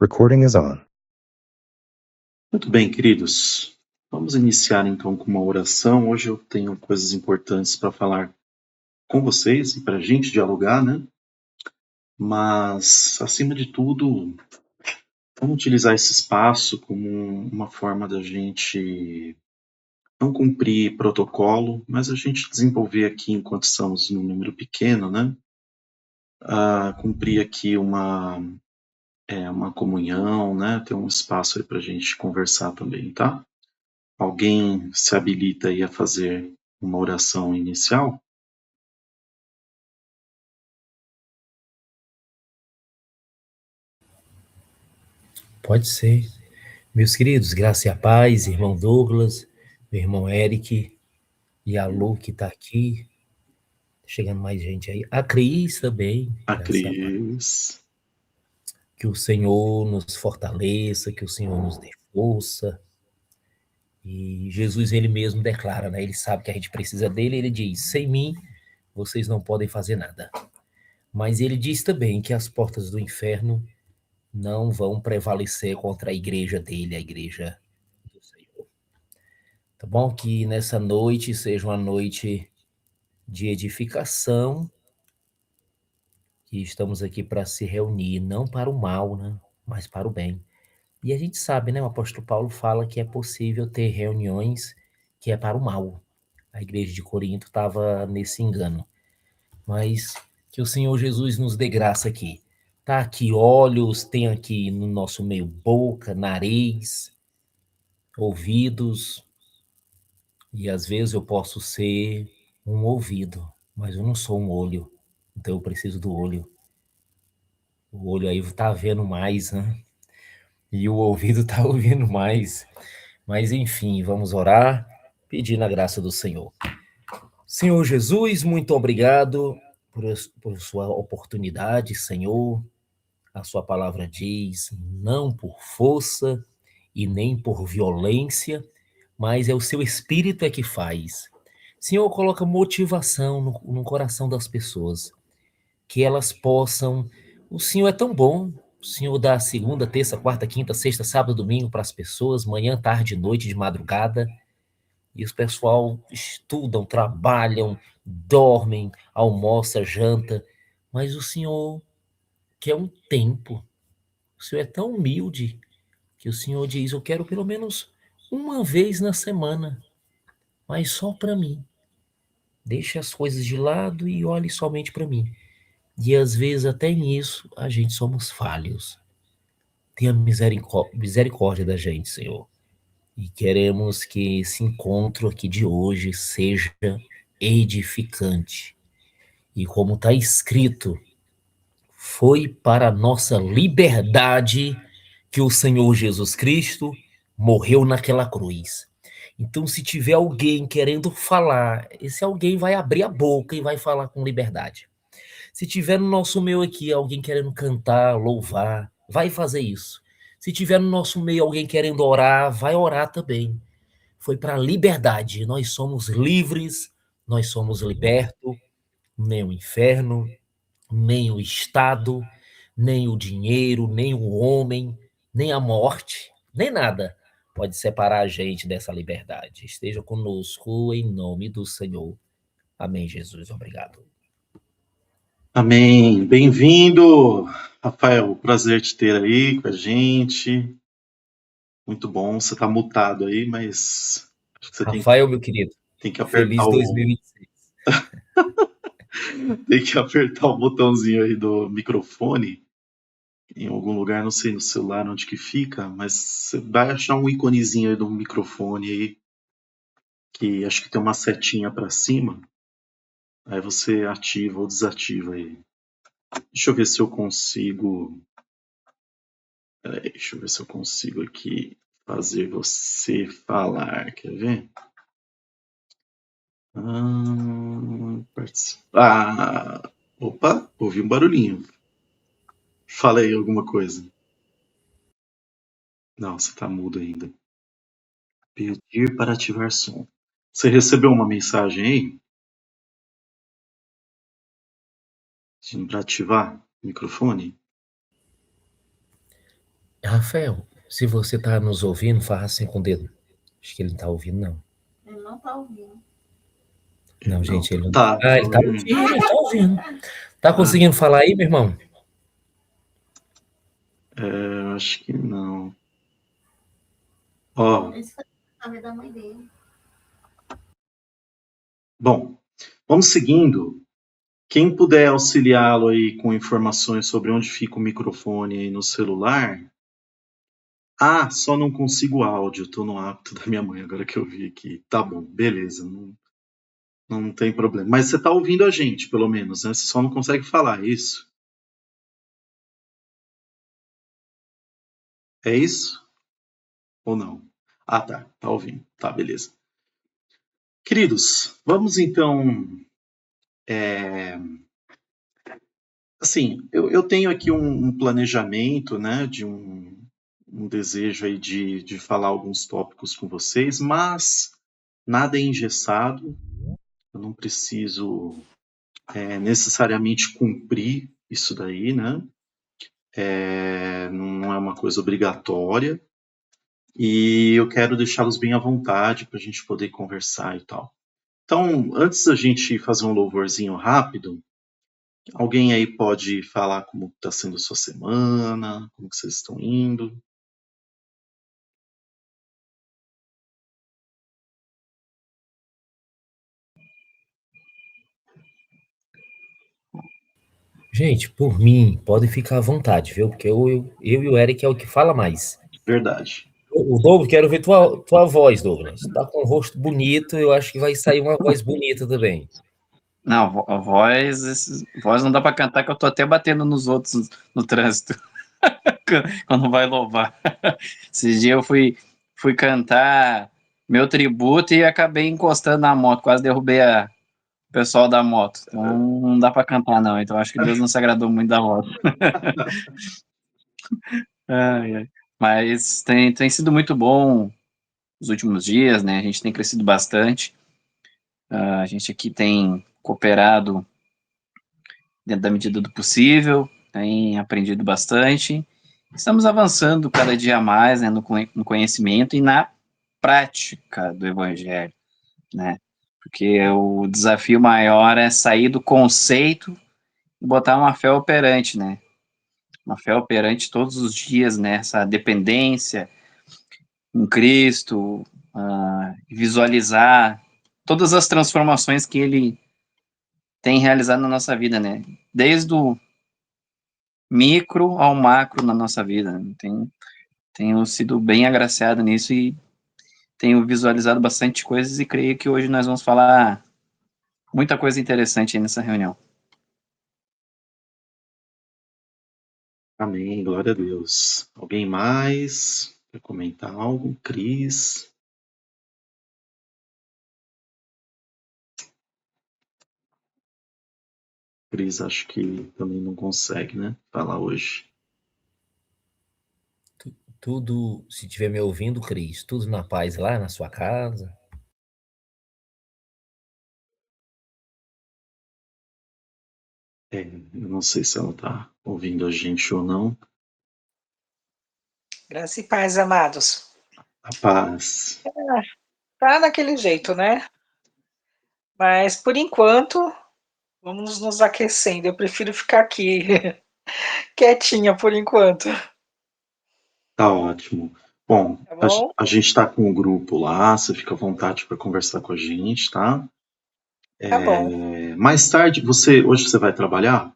Recording is on. Muito bem, queridos. Vamos iniciar então com uma oração. Hoje eu tenho coisas importantes para falar com vocês e para a gente dialogar, né? Mas, acima de tudo, vamos utilizar esse espaço como uma forma da gente não cumprir protocolo, mas a gente desenvolver aqui, enquanto estamos num número pequeno, né? Cumprir aqui uma comunhão, né? Ter um espaço aí para a gente conversar também, tá? Alguém se habilita aí a fazer uma oração inicial? Pode ser. Meus queridos, graça e a paz, irmão Douglas, meu irmão Eric e a Lu que está aqui. Chegando mais gente aí. A Cris também, A graça e a paz. Cris. Que o Senhor nos fortaleça, que o Senhor nos dê força. E Jesus, ele mesmo declara, né? Ele sabe que a gente precisa dele, ele diz: sem mim, vocês não podem fazer nada. Mas ele diz também que as portas do inferno não vão prevalecer contra a igreja dele, a igreja do Senhor. Tá bom? Que nessa noite seja uma noite de edificação, que estamos aqui para se reunir, não para o mal, né? Mas para o bem. E a gente sabe, né? O apóstolo Paulo fala que é possível ter reuniões que é para o mal. A igreja de Corinto estava nesse engano. Mas que o Senhor Jesus nos dê graça aqui. Tá aqui olhos, tem aqui no nosso meio boca, nariz, ouvidos, e às vezes eu posso ser um ouvido, mas eu não sou um olho. Então eu preciso do olho. O olho aí tá vendo mais, né? E o ouvido tá ouvindo mais. Mas enfim, vamos orar, pedindo a graça do Senhor. Senhor Jesus, muito obrigado por sua oportunidade, Senhor. A sua palavra diz, não por força e nem por violência, mas é o seu espírito é que faz. Senhor, coloca motivação no coração das pessoas, que elas possam. O Senhor é tão bom, o Senhor dá segunda, terça, quarta, quinta, sexta, sábado, domingo para as pessoas, manhã, tarde, noite, de madrugada, e os pessoal estudam, trabalham, dormem, almoça, janta, mas o Senhor quer um tempo. O Senhor é tão humilde que o Senhor diz: eu quero pelo menos uma vez na semana, mas só para mim. Deixe as coisas de lado e olhe somente para mim. E às vezes até nisso a gente somos falhos. Tenha misericórdia da gente, Senhor. E queremos que esse encontro aqui de hoje seja edificante. E como está escrito, foi para a nossa liberdade que o Senhor Jesus Cristo morreu naquela cruz. Então, se tiver alguém querendo falar, esse alguém vai abrir a boca e vai falar com liberdade. Se tiver no nosso meio aqui alguém querendo cantar, louvar, vai fazer isso. Se tiver no nosso meio alguém querendo orar, vai orar também. Foi para a liberdade. Nós somos livres, nós somos libertos, nem o inferno, nem o Estado, nem o dinheiro, nem o homem, nem a morte, nem nada pode separar a gente dessa liberdade. Esteja conosco em nome do Senhor. Amém, Jesus. Obrigado. Amém. Bem-vindo, Rafael. Prazer te ter aí com a gente. Muito bom. Você está mutado aí, mas acho que você Rafael, meu querido, tem que apertar feliz o 2026. tem que apertar o botãozinho aí do microfone em algum lugar, não sei no celular onde que fica, mas você vai achar um íconezinho aí do microfone aí que acho que tem uma setinha para cima. Aí você ativa ou desativa aí. Deixa eu ver se eu consigo. Peraí, deixa eu ver se eu consigo aqui fazer você falar. Quer ver? Participar. Opa, ouvi um barulhinho. Falei alguma coisa. Não, você tá mudo ainda. Pedir para ativar som. Você recebeu uma mensagem aí? Pedindo para ativar o microfone? Rafael, se você está nos ouvindo, fala assim com o dedo. Acho que ele não está ouvindo, não. Ele não tá ouvindo. Não, Não, gente, ele não tá ele tá ouvindo. ouvindo, ele tá ouvindo. Tá conseguindo falar aí, meu irmão? Acho que não. Ó, Esse foi a saber da mãe dele. bom, vamos seguindo. Quem puder auxiliá-lo aí com informações sobre onde fica o microfone aí no celular. Ah, só não consigo áudio. Tô no hábito da minha mãe agora que eu vi aqui. Tá bom, beleza. Não tem problema. Mas você tá ouvindo a gente, pelo menos, né? Você só não consegue falar, é isso? É isso? Ou não? Ah, tá. Tá ouvindo. Tá, beleza. Queridos, vamos então. Assim, eu tenho aqui um planejamento, né? De um desejo aí de falar alguns tópicos com vocês, mas nada é engessado. Eu não preciso necessariamente cumprir isso daí, né? Não é uma coisa obrigatória. E eu quero deixá-los bem à vontade para a gente poder conversar e tal. Então, antes da gente fazer um louvorzinho rápido, alguém aí pode falar como está sendo a sua semana, como que vocês estão indo? Gente, por mim, pode ficar à vontade, viu? Porque eu e o Eric é o que fala mais. Verdade. O Douglas, quero ver tua voz, Douglas. Tá com um rosto bonito, eu acho que vai sair uma voz bonita também. Não, a voz não dá para cantar, que eu tô até batendo nos outros no trânsito quando vai louvar. Esses dias eu fui cantar meu tributo e acabei encostando na moto, quase derrubei o pessoal da moto. Então não dá para cantar, não. Então acho que Deus não se agradou muito da voz. Ai, ai. Mas tem sido muito bom os últimos dias, né? A gente tem crescido bastante. A gente aqui tem cooperado dentro da medida do possível, tem aprendido bastante. Estamos avançando cada dia mais, né, no conhecimento e na prática do Evangelho, né? Porque o desafio maior é sair do conceito e botar uma fé operante, né? Uma fé operante todos os dias, né? Essa dependência em Cristo, visualizar todas as transformações que Ele tem realizado na nossa vida, né? Desde o micro ao macro na nossa vida. Tenho sido bem agraciado nisso e tenho visualizado bastante coisas e creio que hoje nós vamos falar muita coisa interessante aí nessa reunião. Amém, glória a Deus. Alguém mais quer comentar algo? Cris? Cris, acho que também não consegue, né? Falar hoje. Tudo, se estiver me ouvindo, Cris, tudo na paz lá na sua casa. Eu não sei se ela tá ouvindo a gente ou não. Graça e paz, amados. A paz. Tá daquele jeito, né? Mas, por enquanto, vamos nos aquecendo. Eu prefiro ficar aqui, quietinha por enquanto. Tá ótimo. Bom, Tá bom? a gente tá com o grupo lá, você fica à vontade para conversar com a gente, tá? Tá bom. Mais tarde, hoje você vai trabalhar?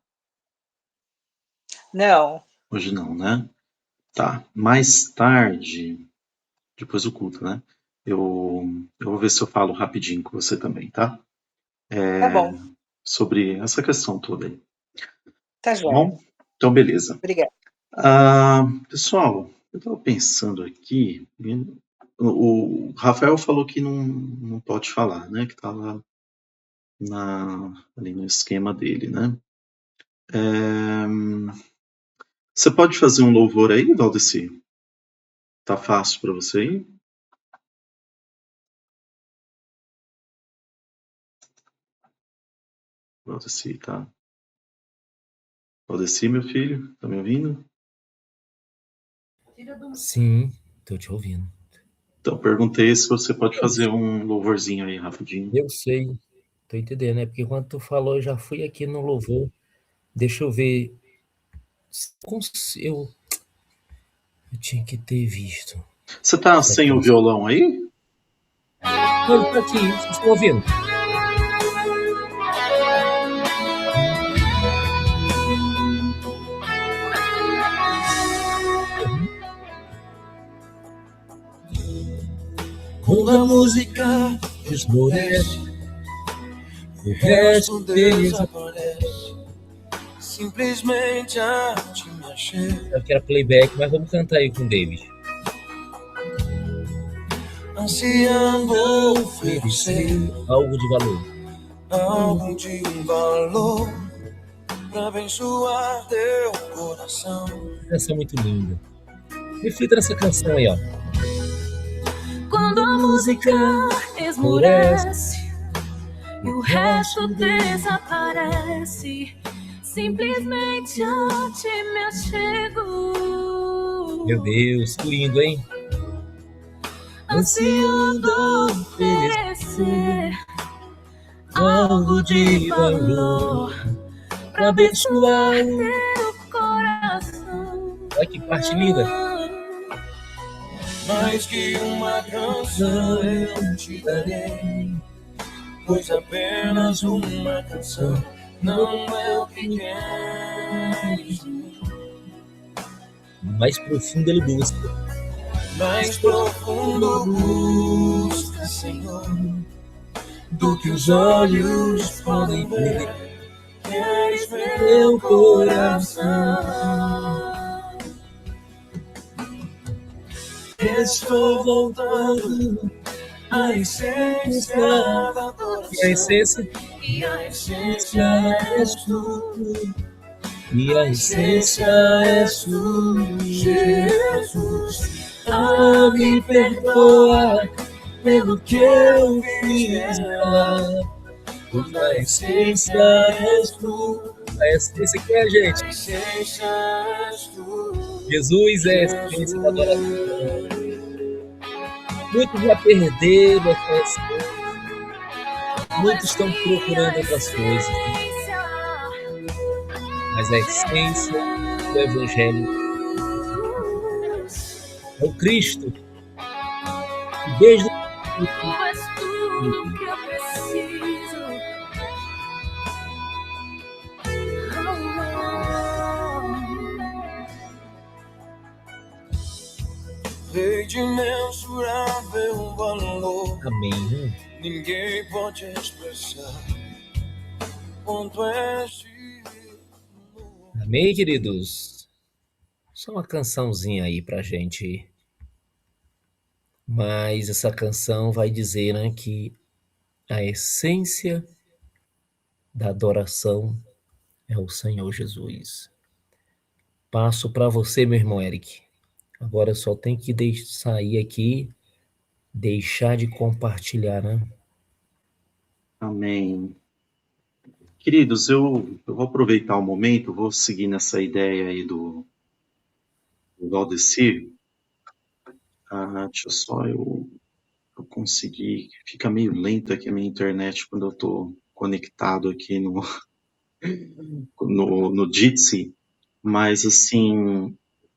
Não. Hoje não, né? Tá. Mais tarde, depois do culto, né? Eu vou ver se eu falo rapidinho com você também, tá? Tá bom. Sobre essa questão toda aí. Tá Tá joia. bom? Então, beleza. Obrigada. Pessoal, eu estava pensando aqui, o Rafael falou que não pode falar, né? Que tá lá ali no esquema dele, né? Você pode fazer um louvor aí, Valdeci? Tá fácil para você aí? Valdeci, tá? Valdeci, meu filho, tá me ouvindo? filha do... Sim, tô te ouvindo. Então, perguntei se você pode fazer um louvorzinho aí rapidinho. Eu sei, tô entendendo, né? Porque quando tu falou, eu já fui aqui no louvor. Deixa eu ver. Eu tinha que ter visto. Você tá Essa sem o canção. violão aí? Não, ele tá aqui, vocês estão ouvindo? Quando a música esmorece, o resto desaparece. Simplesmente a te mexer, Eu quero playback, mas vamos cantar aí com o David. ansiando oferecer Algo de valor. algo de valor pra abençoar teu coração. Que canção muito linda. Reflita nessa canção aí, ó. Quando a música esmorece e o resto desaparece, simplesmente eu te me achego. Meu Deus, que lindo, hein? Ansiando oferecer algo de valor pra abençoar teu coração. Olha que parte linda. Mais que uma canção eu te darei, pois apenas uma canção não é o que queres de mim. Mais profundo ele busca. Mais profundo busca, Senhor, do que os olhos podem ver. Queres ver meu coração. Estou voltando à essência da adoração. E a essência? E a essência és tu. E a essência és tu, Jesus. a me perdoar pelo que eu fiz lá. Pois a essência és tu. A essência que é a gente. A essência és tu. Jesus é a essência da adoração. Muitos já perderam essa essência. Muitos estão procurando outras coisas. Mas a essência do Evangelho é o Cristo. E desde Tu és tudo que eu preciso. Rei de imensurável valor, Amém. ninguém pode expressar quanto és. Amém, queridos? Só uma cançãozinha aí pra gente. Mas essa canção vai dizer, né, que a essência da adoração é o Senhor Jesus. Passo para você, meu irmão Eric. Agora eu só tenho que sair aqui, deixar de compartilhar, né? Amém. Queridos, eu vou aproveitar o momento, vou seguir nessa ideia aí do Valdecir. Deixa só eu conseguir. Fica meio lenta aqui a minha internet quando eu estou conectado aqui no Jitsi, mas assim,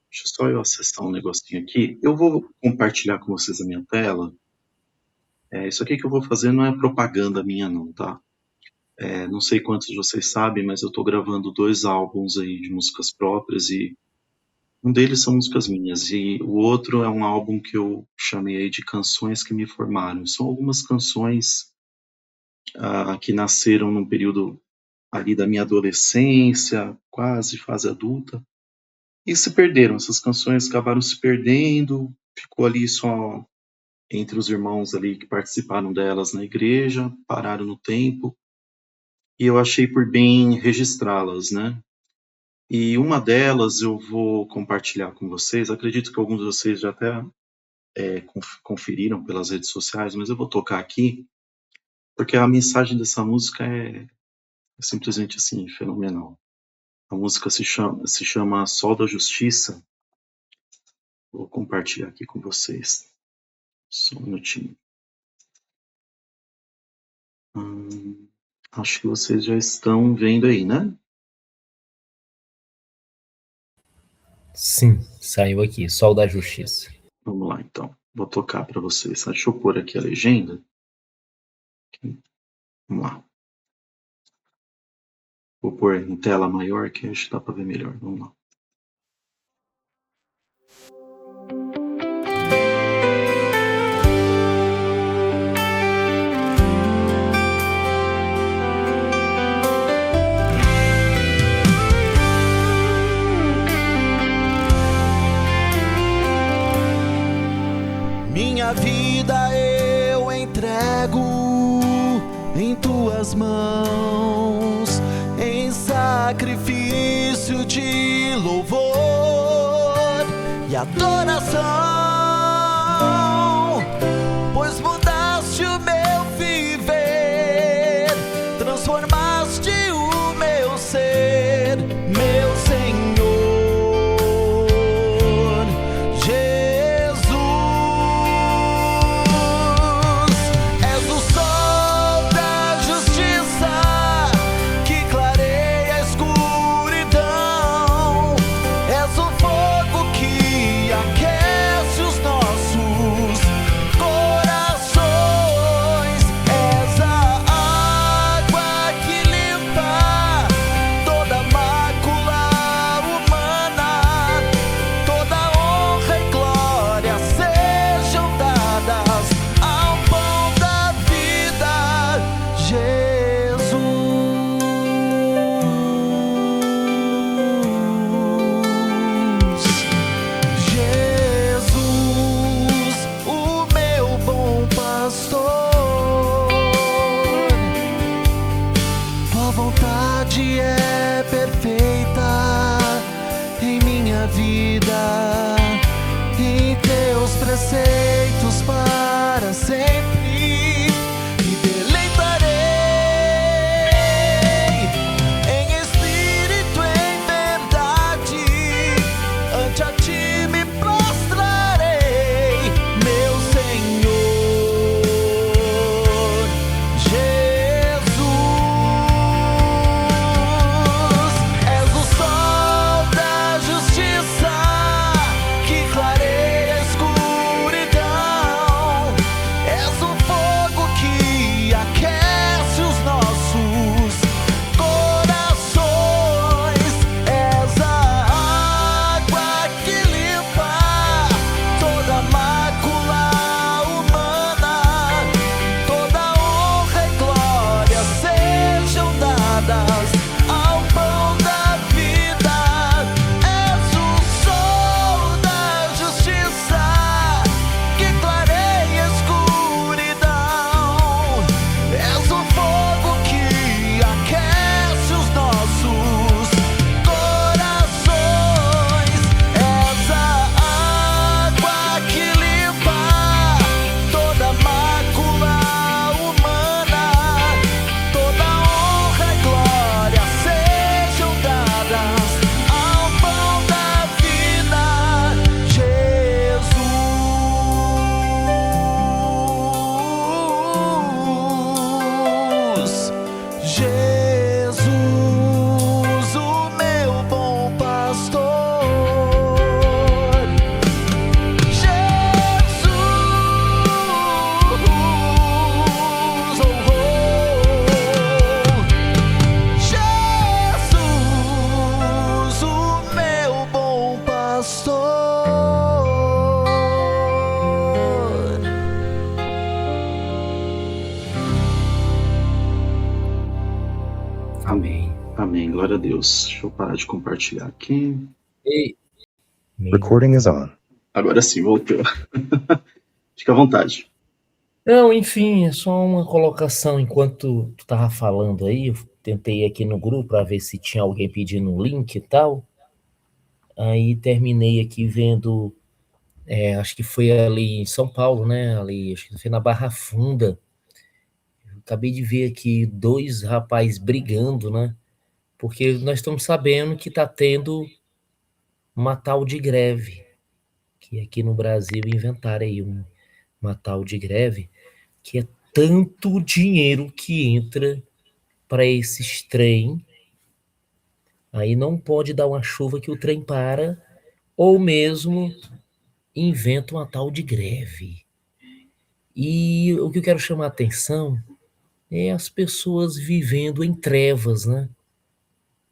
deixa só eu acessar um negocinho aqui. Eu vou compartilhar com vocês a minha tela. Isso aqui que eu vou fazer não é propaganda minha não, tá? Não sei quantos de vocês sabem, mas eu estou gravando 2 álbuns aí de músicas próprias e um deles são músicas minhas e o outro é um álbum que eu chamei aí de Canções que Me Formaram. São algumas canções que nasceram num período ali da minha adolescência, quase fase adulta, e se perderam. Essas canções acabaram se perdendo, ficou ali só entre os irmãos ali que participaram delas na igreja, pararam no tempo, e eu achei por bem registrá-las, né? E uma delas eu vou compartilhar com vocês. Acredito que alguns de vocês já até conferiram pelas redes sociais, mas eu vou tocar aqui, porque a mensagem dessa música é simplesmente assim, fenomenal. A música se chama Sol da Justiça Vou compartilhar aqui com vocês. Só um minutinho. Acho que vocês já estão vendo aí, né? Sim, saiu aqui, Sol da Justiça. Vamos lá, então. Vou tocar para vocês. Deixa eu pôr aqui a legenda. Vamos lá. Vou pôr em tela maior que acho que dá para ver melhor. Vamos lá. Minha vida eu entrego em tuas mãos, em sacrifício de louvor e adoração, pois mudaste o meu viver, transformaste o meu ser, meu Senhor. Preceitos para sempre, me deleitarei em espírito, em verdade, ante a ti me prostrarei, meu Senhor Jesus. És o sol da justiça que clareia a escuridão. És o fogo que aquece os nossos corações. És a água que limpa toda mácula humana. Toda honra e glória sejam dadas ao pão da vida. És o sol da justiça que clareia a escuridão. És o fogo que aquece os nossos corações. És a água que limpa toda mácula humana. Toda honra e glória sejam dadas ao pão da vida, Jesus. Jesus, o meu bom pastor. Jesus, Jesus, o meu bom pastor. Amém. Amém. Glória a Deus. Deixa eu parar de compartilhar aqui. Ei. Recording is on. Agora sim, voltou. Fica à vontade. Não, enfim, é só uma colocação. Enquanto tu tava falando aí, eu tentei aqui no grupo para ver se tinha alguém pedindo um link e tal. Aí terminei aqui vendo, acho que foi ali em São Paulo, né? Ali, acho que foi na Barra Funda. Eu acabei de ver aqui 2 rapazes brigando, né? Porque nós estamos sabendo que está tendo uma tal de greve, que que aqui no Brasil inventaram aí uma tal de greve, que é tanto dinheiro que entra para esses trem, aí não pode dar uma chuva que o trem para, ou mesmo inventa uma tal de greve. E o que eu quero chamar a atenção é as pessoas vivendo em trevas, né?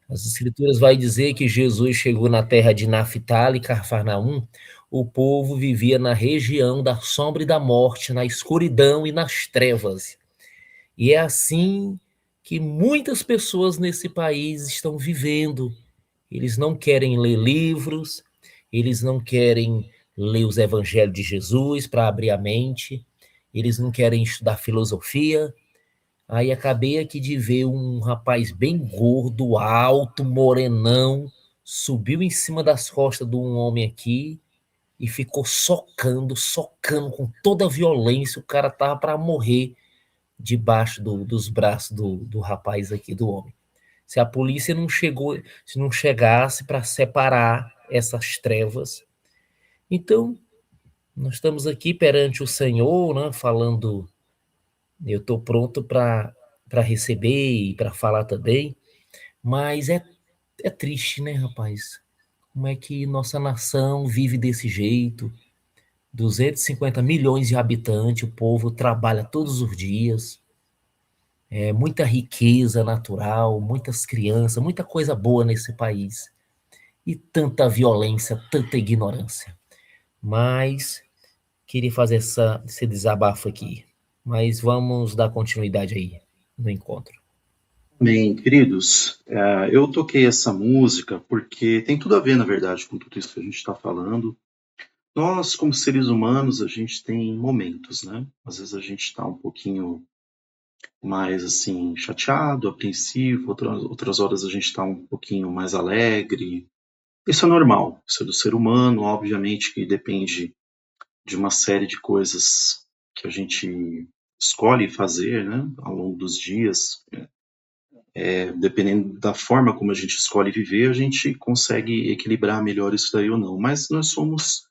As escrituras vai dizer que Jesus chegou na terra de Naftali e Cafarnaum, o povo vivia na região da sombra e da morte, na escuridão e nas trevas. E é assim que muitas pessoas nesse país estão vivendo. Eles não querem ler livros, eles não querem ler os evangelhos de Jesus para abrir a mente, eles não querem estudar filosofia. Aí acabei aqui de ver um rapaz bem gordo, alto, morenão, subiu em cima das costas de um homem aqui e ficou socando com toda a violência. O cara tava para morrer debaixo dos braços do rapaz aqui, do homem. Se a polícia não chegou, se não chegasse para separar essas trevas. Então, nós estamos aqui perante o Senhor, né, falando, eu estou pronto para receber e para falar também, mas é triste, né, rapaz? Como é que nossa nação vive desse jeito? 250 milhões de habitantes, o povo trabalha todos os dias, muita riqueza natural, muitas crianças, muita coisa boa nesse país. E tanta violência, tanta ignorância. Mas queria fazer esse desabafo aqui. Mas vamos dar continuidade aí no encontro. Bem, queridos, eu toquei essa música porque tem tudo a ver, na verdade, com tudo isso que a gente está falando. Nós, como seres humanos, a gente tem momentos, né? Às vezes a gente está um pouquinho mais, assim, chateado, apreensivo, outras horas a gente está um pouquinho mais alegre. Isso é normal, isso é do ser humano, obviamente que depende de uma série de coisas que a gente escolhe fazer, né, ao longo dos dias. Dependendo da forma como a gente escolhe viver, a gente consegue equilibrar melhor isso daí ou não. Mas nós somos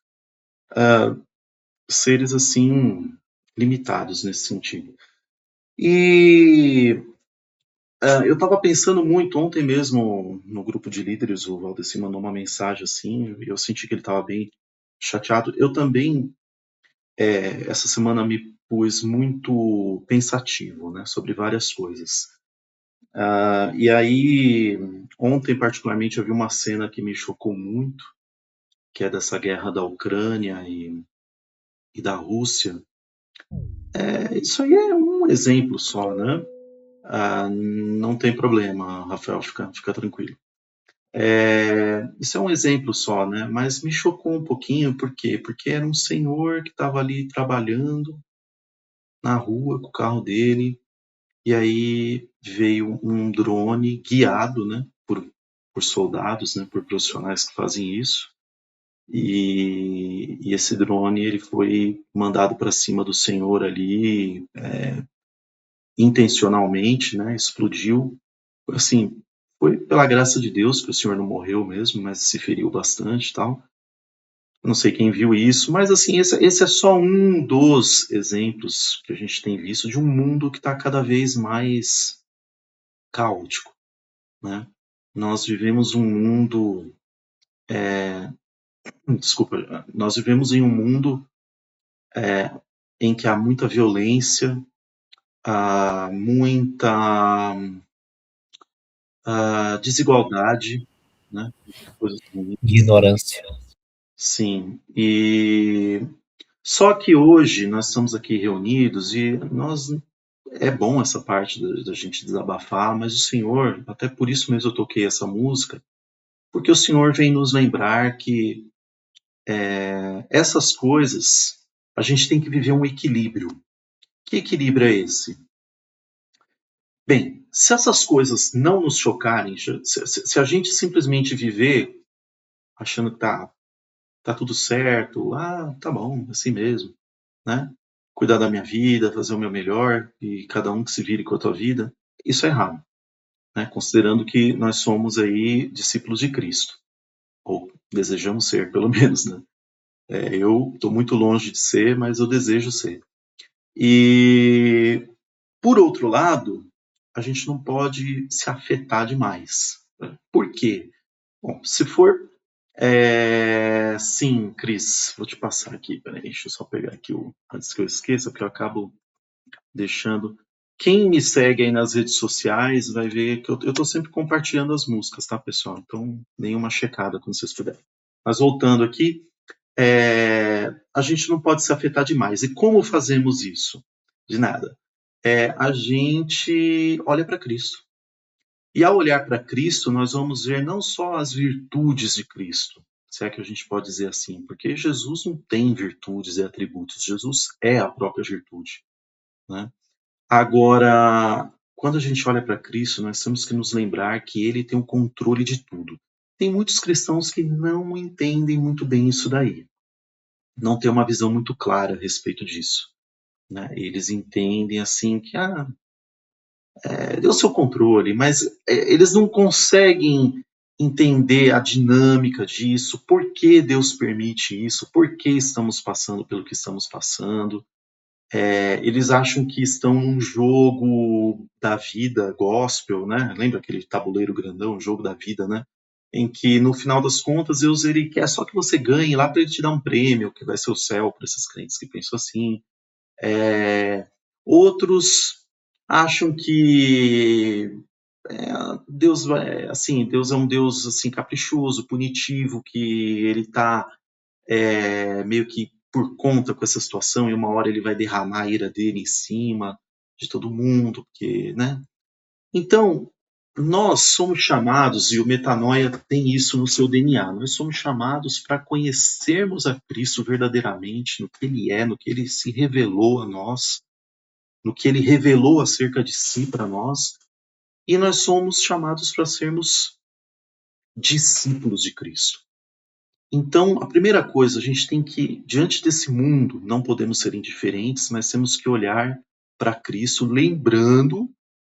seres, assim, limitados nesse sentido. E eu estava pensando muito, ontem mesmo, no grupo de líderes, o Valdeci mandou uma mensagem assim, e eu senti que ele estava bem chateado. Eu também, essa semana, me pus muito pensativo, né, sobre várias coisas. E aí, ontem particularmente, eu vi uma cena que me chocou muito, que é dessa guerra da Ucrânia e da Rússia. Isso aí é um exemplo só, né? Não tem problema, Rafael, fica tranquilo. Isso é um exemplo só, né? Mas me chocou um pouquinho, por quê? Porque era um senhor que estava ali trabalhando na rua com o carro dele, e aí veio um drone guiado, né, por soldados, né, por profissionais que fazem isso, e esse drone ele foi mandado para cima do senhor ali, intencionalmente, né, explodiu. Assim, foi pela graça de Deus que o senhor não morreu mesmo, mas se feriu bastante e tal. Não sei quem viu isso, mas assim, esse é só um dos exemplos que a gente tem visto de um mundo que está cada vez mais caótico, né? Nós vivemos um mundo, nós vivemos em um mundo em que há muita violência, há muita desigualdade, né? Coisas ruins. Ignorância. Sim, e só que hoje nós estamos aqui reunidos e é bom essa parte da gente desabafar, mas o Senhor, até por isso mesmo eu toquei essa música, porque o Senhor vem nos lembrar que essas coisas a gente tem que viver um equilíbrio. Que equilíbrio é esse? Bem, se essas coisas não nos chocarem, se a gente simplesmente viver achando que tá tudo certo, tá bom, assim mesmo, né? Cuidar da minha vida, fazer o meu melhor e cada um que se vire com a tua vida, isso é errado, né? Considerando que nós somos aí discípulos de Cristo, ou desejamos ser, pelo menos, né? Eu estou muito longe de ser, mas eu desejo ser. E, por outro lado, a gente não pode se afetar demais. Por quê? Bom, se for... sim, Cris, vou te passar aqui, peraí, deixa eu só pegar aqui antes que eu esqueça, porque eu acabo deixando... Quem me segue aí nas redes sociais vai ver que eu estou sempre compartilhando as músicas, tá, pessoal? Então, nenhuma checada quando vocês puderem. Mas voltando aqui, a gente não pode se afetar demais. E como fazemos isso? De nada. A gente olha para Cristo. E ao olhar para Cristo, nós vamos ver não só as virtudes de Cristo, se é que a gente pode dizer assim, porque Jesus não tem virtudes e atributos, Jesus é a própria virtude, né? Agora, quando a gente olha para Cristo, nós temos que nos lembrar que Ele tem o controle de tudo. Tem muitos cristãos que não entendem muito bem isso daí, não têm uma visão muito clara a respeito disso, né? Eles entendem assim que Deus seu controle, mas eles não conseguem entender a dinâmica disso, por que Deus permite isso, por que estamos passando pelo que estamos passando. Eles acham que estão num jogo da vida gospel, né? Lembra aquele tabuleiro grandão, jogo da vida, né? Em que, no final das contas, Deus ele quer só que você ganhe lá para ele te dar um prêmio, que vai ser o céu para esses crentes que pensam assim. Outros acham que Deus Deus é um Deus assim caprichoso, punitivo, que ele está meio que por conta com essa situação e uma hora ele vai derramar a ira dele em cima de todo mundo, porque, né? Então, nós somos chamados, e o Metanoia tem isso no seu DNA, nós somos chamados para conhecermos a Cristo verdadeiramente, no que Ele é, no que Ele se revelou a nós, no que Ele revelou acerca de si para nós, e nós somos chamados para sermos discípulos de Cristo. Então, a primeira coisa, a gente tem que, diante desse mundo, não podemos ser indiferentes, mas temos que olhar para Cristo, lembrando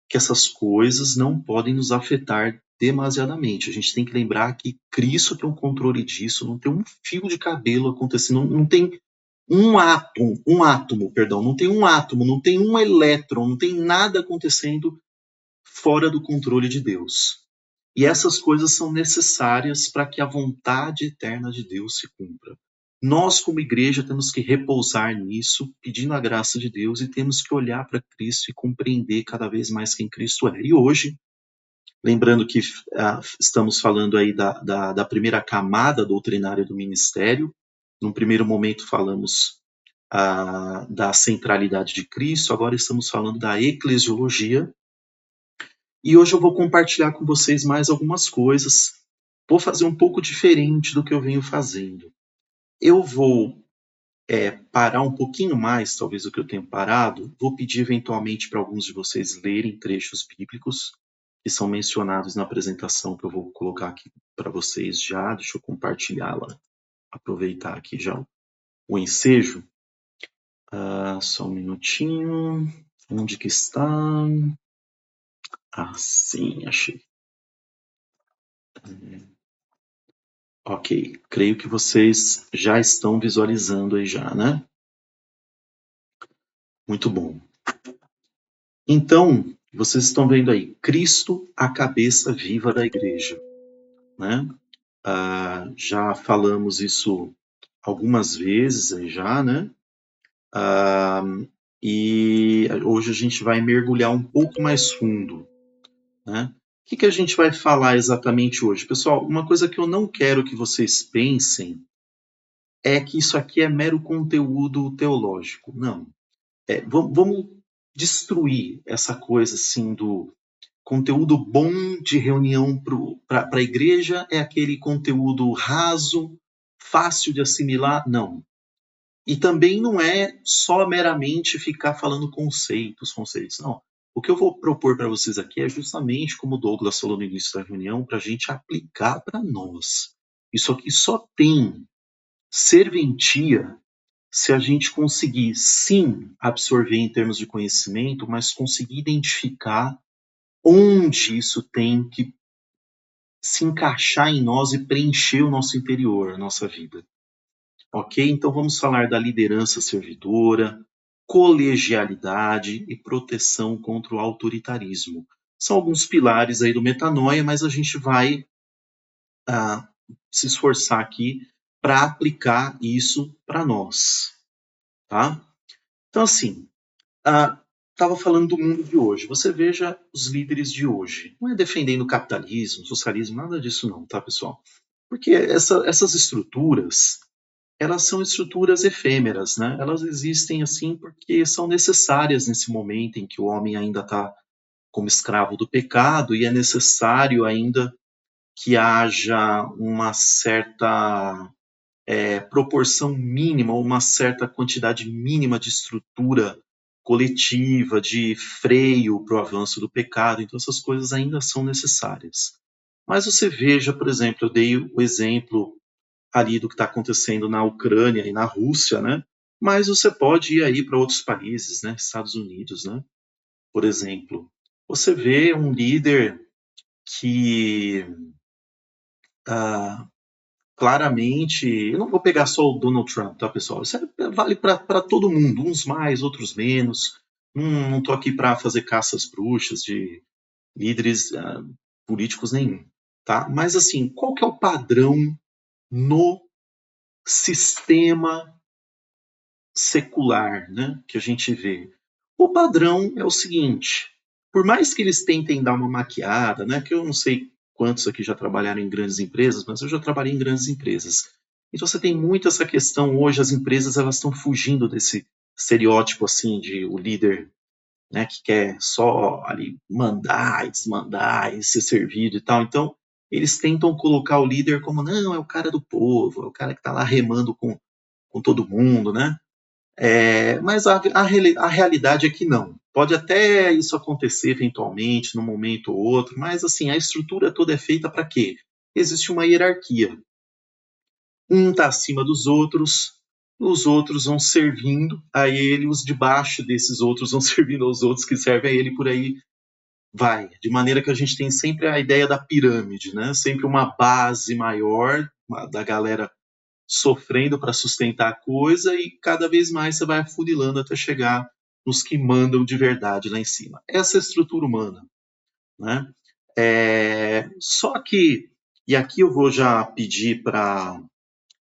que essas coisas não podem nos afetar demasiadamente. A gente tem que lembrar que Cristo tem um controle disso, não tem um fio de cabelo acontecendo, não tem um átomo, não tem um átomo, não tem um elétron, não tem nada acontecendo fora do controle de Deus. E essas coisas são necessárias para que a vontade eterna de Deus se cumpra. Nós, como igreja, temos que repousar nisso, pedindo a graça de Deus, e temos que olhar para Cristo e compreender cada vez mais quem Cristo é. E hoje, lembrando que estamos falando aí da primeira camada doutrinária do ministério, num primeiro momento falamos da centralidade de Cristo, agora estamos falando da eclesiologia. E hoje eu vou compartilhar com vocês mais algumas coisas. Vou fazer um pouco diferente do que eu venho fazendo. Eu vou parar um pouquinho mais, talvez, do que eu tenho parado. Vou pedir eventualmente para alguns de vocês lerem trechos bíblicos que são mencionados na apresentação que eu vou colocar aqui para vocês já. Deixa eu compartilhá-la. Aproveitar aqui já o ensejo. Só um minutinho. Onde que está? Sim, achei. Ok, creio que vocês já estão visualizando aí já, né? Muito bom. Então, vocês estão vendo aí, Cristo, a cabeça viva da igreja, né? Já falamos isso algumas vezes aí já, né? E hoje a gente vai mergulhar um pouco mais fundo, né? O que a gente vai falar exatamente hoje? Pessoal, uma coisa que eu não quero que vocês pensem é que isso aqui é mero conteúdo teológico. Não. Vamos destruir essa coisa assim do conteúdo bom de reunião para a igreja é aquele conteúdo raso, fácil de assimilar. Não. E também não é só meramente ficar falando conceitos. Não. O que eu vou propor para vocês aqui é justamente, como o Douglas falou no início da reunião, para a gente aplicar para nós. Isso aqui só tem serventia se a gente conseguir, sim, absorver em termos de conhecimento, mas conseguir identificar onde isso tem que se encaixar em nós e preencher o nosso interior, a nossa vida. ok? Então vamos falar da liderança servidora, colegialidade e proteção contra o autoritarismo. São alguns pilares aí do metanoia, mas a gente vai se esforçar aqui para aplicar isso para nós, tá? Então, assim, estava falando do mundo de hoje. Você veja os líderes de hoje. Não é defendendo o capitalismo, socialismo, nada disso não, tá, pessoal? Porque essas estruturas, elas são estruturas efêmeras, né? Elas existem assim porque são necessárias nesse momento em que o homem ainda está como escravo do pecado e é necessário ainda que haja uma certa proporção mínima, uma certa quantidade mínima de estrutura coletiva, de freio para o avanço do pecado. Então, essas coisas ainda são necessárias. Mas você veja, por exemplo, eu dei o exemplo ali do que está acontecendo na Ucrânia e na Rússia, né? Mas você pode ir aí para outros países, né? Estados Unidos, né? Por exemplo, você vê um líder que claramente, eu não vou pegar só o Donald Trump, tá, pessoal? Isso vale para todo mundo, uns mais, outros menos. Não estou aqui para fazer caças bruxas de líderes políticos nenhum, tá? Mas assim, qual que é o padrão no sistema secular, né, que a gente vê? O padrão é o seguinte: por mais que eles tentem dar uma maquiada, né, que eu não sei quantos aqui já trabalharam em grandes empresas, mas eu já trabalhei em grandes empresas. Então você tem muito essa questão hoje, as empresas elas estão fugindo desse estereótipo assim de o líder, né, que quer só ali mandar e desmandar e ser servido e tal. Então eles tentam colocar o líder como não, é o cara do povo, é o cara que está lá remando com todo mundo, né? Mas a realidade é que não. Pode até isso acontecer eventualmente, num momento ou outro, mas assim, a estrutura toda é feita para quê? Existe uma hierarquia. Um está acima dos outros, os outros vão servindo a ele, os de baixo desses outros vão servindo aos outros que servem a ele, por aí vai. De maneira que a gente tem sempre a ideia da pirâmide, né? Sempre uma base maior da galera sofrendo para sustentar a coisa e cada vez mais você vai afunilando até chegar nos que mandam de verdade lá em cima. Essa é a estrutura humana, né? Só que, e aqui eu vou já pedir para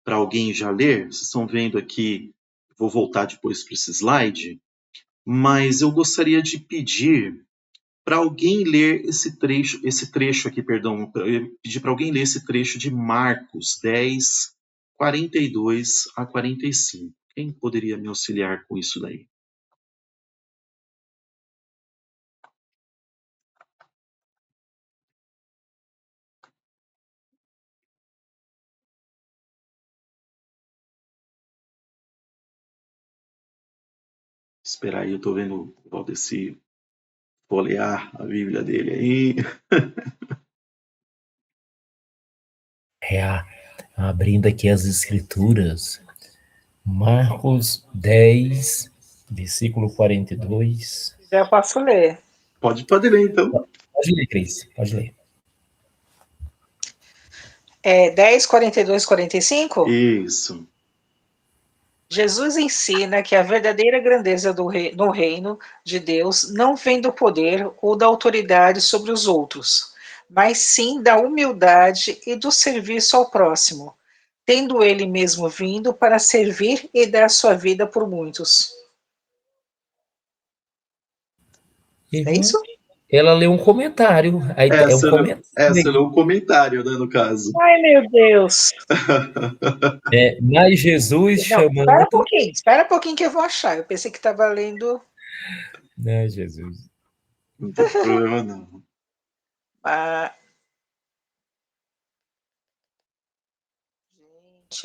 alguém já ler, vocês estão vendo aqui, vou voltar depois para esse slide, mas eu gostaria de pedir para alguém ler esse trecho aqui, perdão, pedir para alguém ler esse trecho de Marcos 10, 42 a 45. Quem poderia me auxiliar com isso daí? Esperar aí, eu estou vendo o Valdeci folhear a Bíblia dele aí. Abrindo aqui as escrituras, Marcos 10, versículo 42. Já posso ler. Pode ler, então. Pode ler, Cris, pode ler. 10, 42, 45? Isso. Jesus ensina que a verdadeira grandeza no reino de Deus não vem do poder ou da autoridade sobre os outros, mas sim da humildade e do serviço ao próximo, tendo ele mesmo vindo para servir e dar sua vida por muitos. É isso? Ela leu um comentário. Aí é um comentário. Você leu um comentário, né, no caso. Ai, meu Deus. Mas Jesus chamando... Espera um pouquinho que eu vou achar. Eu pensei que estava lendo... Né, Jesus. Não tem problema, não.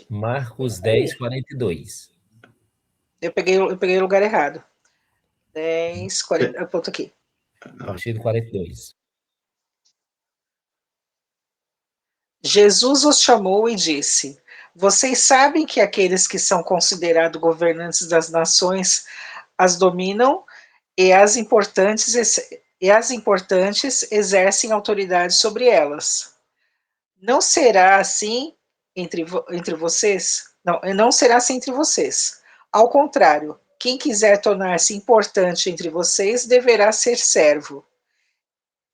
Marcos 10, 42. Eu peguei o lugar errado. 10, 40... Eu ponto aqui. A partir do 42. Jesus os chamou e disse: vocês sabem que aqueles que são considerados governantes das nações as dominam e as importantes exercem autoridade sobre elas. Não será assim entre vocês? não será assim entre vocês. Ao contrário, quem quiser tornar-se importante entre vocês deverá ser servo.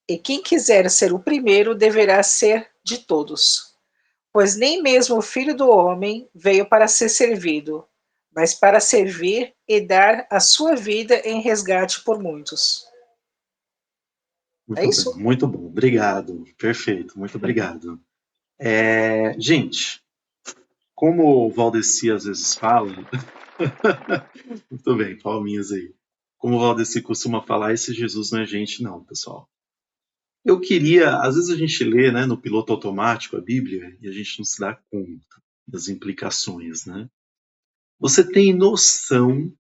E quem quiser ser o primeiro deverá ser de todos. Pois nem mesmo o Filho do Homem veio para ser servido, mas para servir e dar a sua vida em resgate por muitos. É Muito isso? bem, muito bom. Obrigado. Perfeito, muito obrigado. Gente, como o Valdeci às vezes fala, muito bem, palminhas aí. Como o Valdeci costuma falar, esse Jesus não é gente, não, pessoal. Eu queria, às vezes a gente lê, né, no piloto automático a Bíblia e a gente não se dá conta das implicações, né? Você tem noção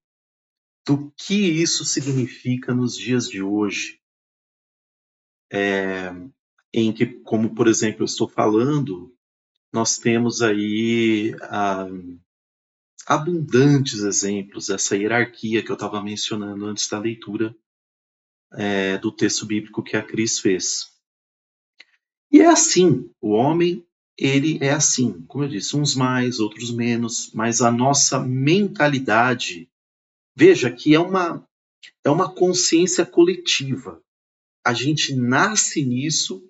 do que isso significa nos dias de hoje? Em que, como por exemplo eu estou falando, nós temos aí abundantes exemplos dessa hierarquia que eu estava mencionando antes da leitura do texto bíblico que a Cris fez. E é assim, o homem, ele é assim, como eu disse, uns mais, outros menos, mas a nossa mentalidade, veja que é uma consciência coletiva. A gente nasce nisso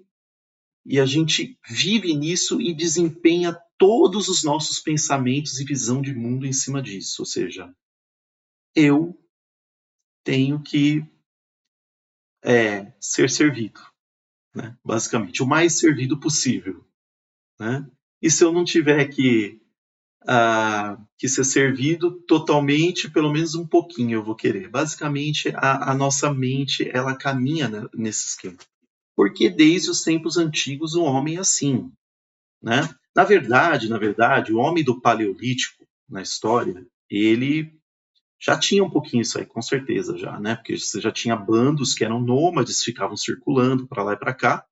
e a gente vive nisso e desempenha todos os nossos pensamentos e visão de mundo em cima disso. Ou seja, eu tenho que ser servido, né? Basicamente, o mais servido possível, né? E se eu não tiver que ser servido totalmente, pelo menos um pouquinho eu vou querer. Basicamente, a nossa mente, ela caminha nesse esquema. Porque desde os tempos antigos o homem é assim, né? Na verdade, o homem do Paleolítico, na história, ele já tinha um pouquinho isso aí, com certeza já, né? Porque você já tinha bandos que eram nômades, ficavam circulando para lá e para cá,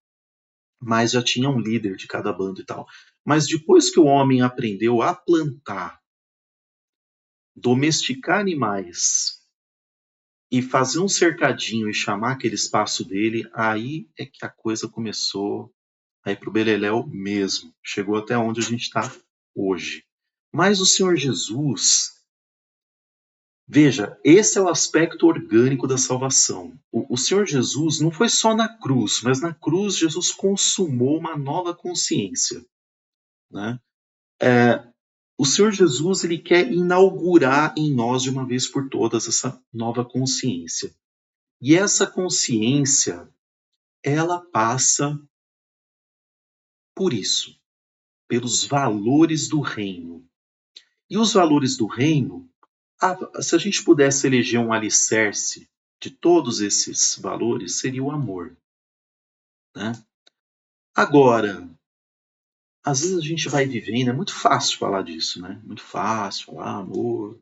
mas já tinha um líder de cada bando e tal. Mas depois que o homem aprendeu a plantar, domesticar animais e fazer um cercadinho e chamar aquele espaço dele, aí é que a coisa começou a ir pro beleléu mesmo. Chegou até onde a gente está hoje. Mas o Senhor Jesus, veja, esse é o aspecto orgânico da salvação. O Senhor Jesus não foi só na cruz, mas na cruz Jesus consumou uma nova consciência, né? O Senhor Jesus, ele quer inaugurar em nós de uma vez por todas essa nova consciência. E essa consciência, ela passa por isso, pelos valores do reino. E os valores do reino, se a gente pudesse eleger um alicerce de todos esses valores, seria o amor, né? Agora, às vezes a gente vai vivendo, é muito fácil falar disso, né? Muito fácil falar amor,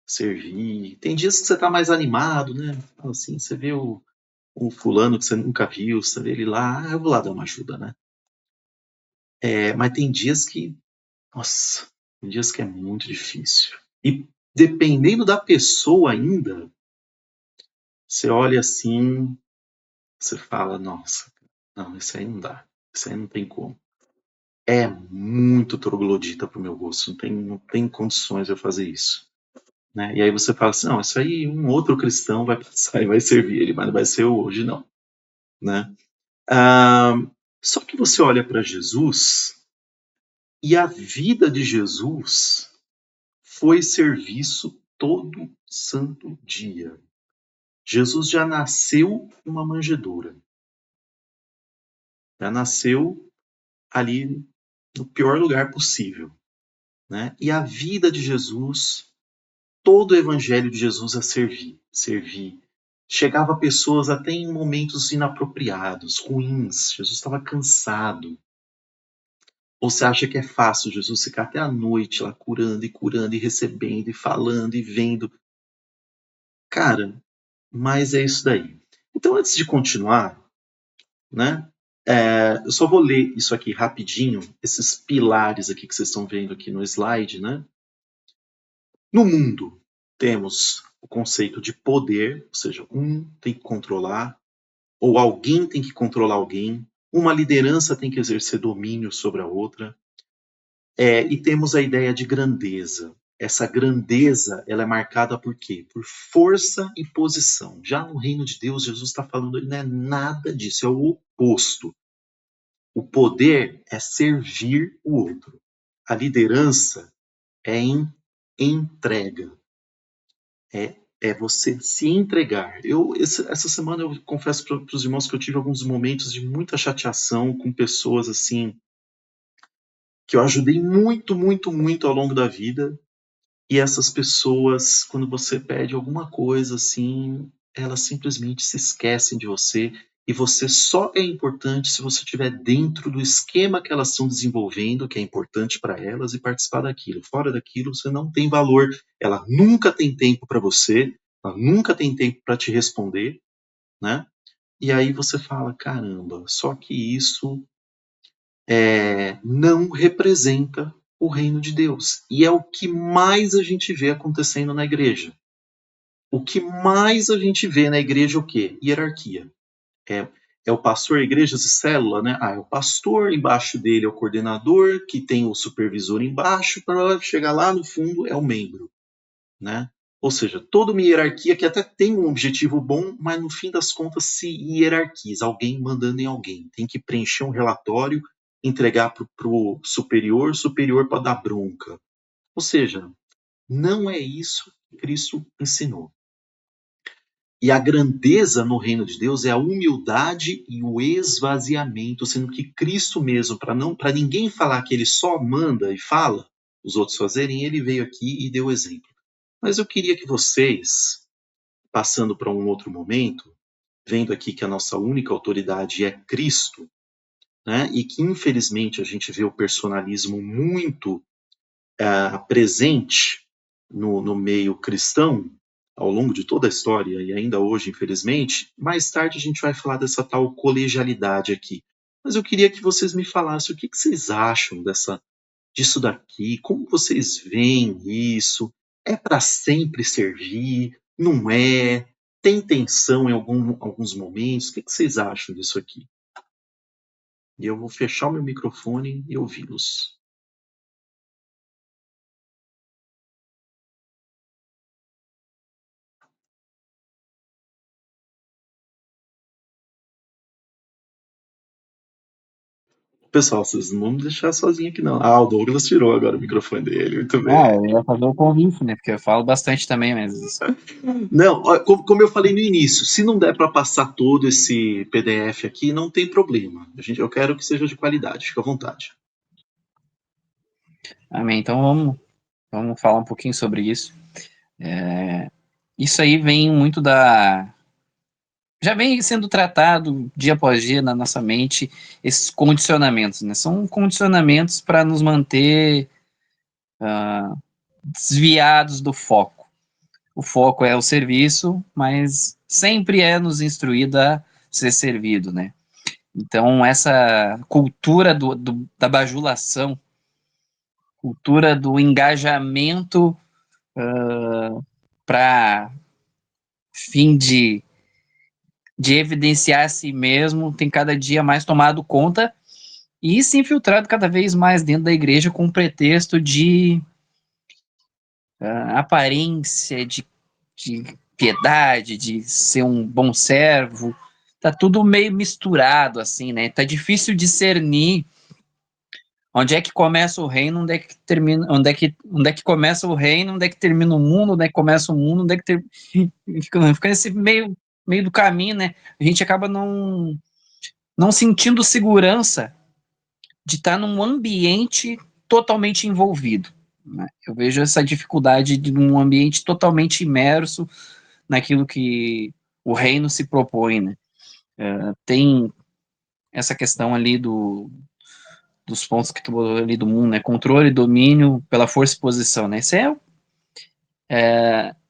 servir. Tem dias que você está mais animado, né? Assim, você vê um fulano que você nunca viu, você vê ele lá, eu vou lá dar uma ajuda, né? Mas tem dias que, nossa, tem dias que é muito difícil. E dependendo da pessoa ainda, você olha assim, você fala, nossa, não, isso aí não dá, isso aí não tem como. É muito troglodita pro meu gosto, não tem condições de eu fazer isso. Né? E aí você fala assim, não, isso aí um outro cristão vai passar e vai servir ele, mas não vai ser eu hoje não. Né? Só que você olha para Jesus e a vida de Jesus foi serviço todo santo dia. Jesus já nasceu numa manjedoura. Já nasceu ali no pior lugar possível. Né? E a vida de Jesus, todo o evangelho de Jesus é servir. Chegava a pessoas até em momentos inapropriados, ruins. Jesus estava cansado. Ou você acha que é fácil Jesus ficar até a noite lá curando e recebendo e falando e vendo? Cara, mas é isso daí. Então, antes de continuar, né? Eu só vou ler isso aqui rapidinho, esses pilares aqui que vocês estão vendo aqui no slide, né? No mundo, temos o conceito de poder, ou seja, um tem que controlar, ou alguém tem que controlar alguém, uma liderança tem que exercer domínio sobre a outra. E temos a ideia de grandeza. Essa grandeza, ela é marcada por quê? Por força e posição. Já no reino de Deus, Jesus está falando, ele não é nada disso, é o oposto. O poder é servir o outro. A liderança é em entrega. É você se entregar. Essa semana eu confesso para os irmãos que eu tive alguns momentos de muita chateação com pessoas assim que eu ajudei muito, muito, muito ao longo da vida. E essas pessoas, quando você pede alguma coisa assim, elas simplesmente se esquecem de você. E você só é importante se você estiver dentro do esquema que elas estão desenvolvendo, que é importante para elas, e participar daquilo. Fora daquilo, você não tem valor. Ela nunca tem tempo para você, ela nunca tem tempo para te responder, né? E aí você fala, caramba, só que isso não representa o reino de Deus. E é o que mais a gente vê acontecendo na igreja. O que mais a gente vê na igreja é o quê? Hierarquia. É o pastor, igrejas de célula, né? É o pastor, embaixo dele é o coordenador, que tem o supervisor embaixo, para chegar lá no fundo é o membro, né? Ou seja, toda uma hierarquia que até tem um objetivo bom, mas no fim das contas se hierarquiza, alguém mandando em alguém. Tem que preencher um relatório, entregar para o superior para dar bronca. Ou seja, não é isso que Cristo ensinou. E a grandeza no reino de Deus é a humildade e o esvaziamento, sendo que Cristo mesmo, para ninguém falar que ele só manda e fala, os outros fazerem, ele veio aqui e deu exemplo. Mas eu queria que vocês, passando para um outro momento, vendo aqui que a nossa única autoridade é Cristo, né, e que infelizmente a gente vê o personalismo muito presente no meio cristão, ao longo de toda a história, e ainda hoje, infelizmente. Mais tarde a gente vai falar dessa tal colegialidade aqui. Mas eu queria que vocês me falassem o que vocês acham disso daqui, como vocês veem isso, é para sempre servir, não é, tem tensão em alguns momentos, o que vocês acham disso aqui? E eu vou fechar o meu microfone e ouvi-los. Pessoal, vocês não vão me deixar sozinho aqui, não. O Douglas tirou agora o microfone dele, muito bem. Eu ia fazer o convite, né? Porque eu falo bastante também, mas... Não, como eu falei no início, se não der para passar todo esse PDF aqui, não tem problema. Eu quero que seja de qualidade, fica à vontade. Amém. Então vamos falar um pouquinho sobre isso. Isso aí vem muito já vem sendo tratado dia após dia na nossa mente, esses condicionamentos, né? São condicionamentos para nos manter desviados do foco. O foco é o serviço, mas sempre é nos instruído a ser servido, né? Então, essa cultura da bajulação, cultura do engajamento para fim de evidenciar a si mesmo, tem cada dia mais tomado conta e se infiltrado cada vez mais dentro da igreja com o pretexto de aparência, de piedade, de ser um bom servo. Tá tudo meio misturado, assim, né? Tá difícil discernir onde é que começa o reino, onde é que termina, onde é que começa o reino, onde é que termina o mundo, onde é que começa o mundo, onde é que fica nesse meio do caminho, né? A gente acaba não sentindo segurança de estar num ambiente totalmente envolvido, né? Eu vejo essa dificuldade de um ambiente totalmente imerso naquilo que o reino se propõe, né? Tem essa questão ali dos pontos que tu falou ali do mundo, né? Controle, domínio pela força e posição, né? Isso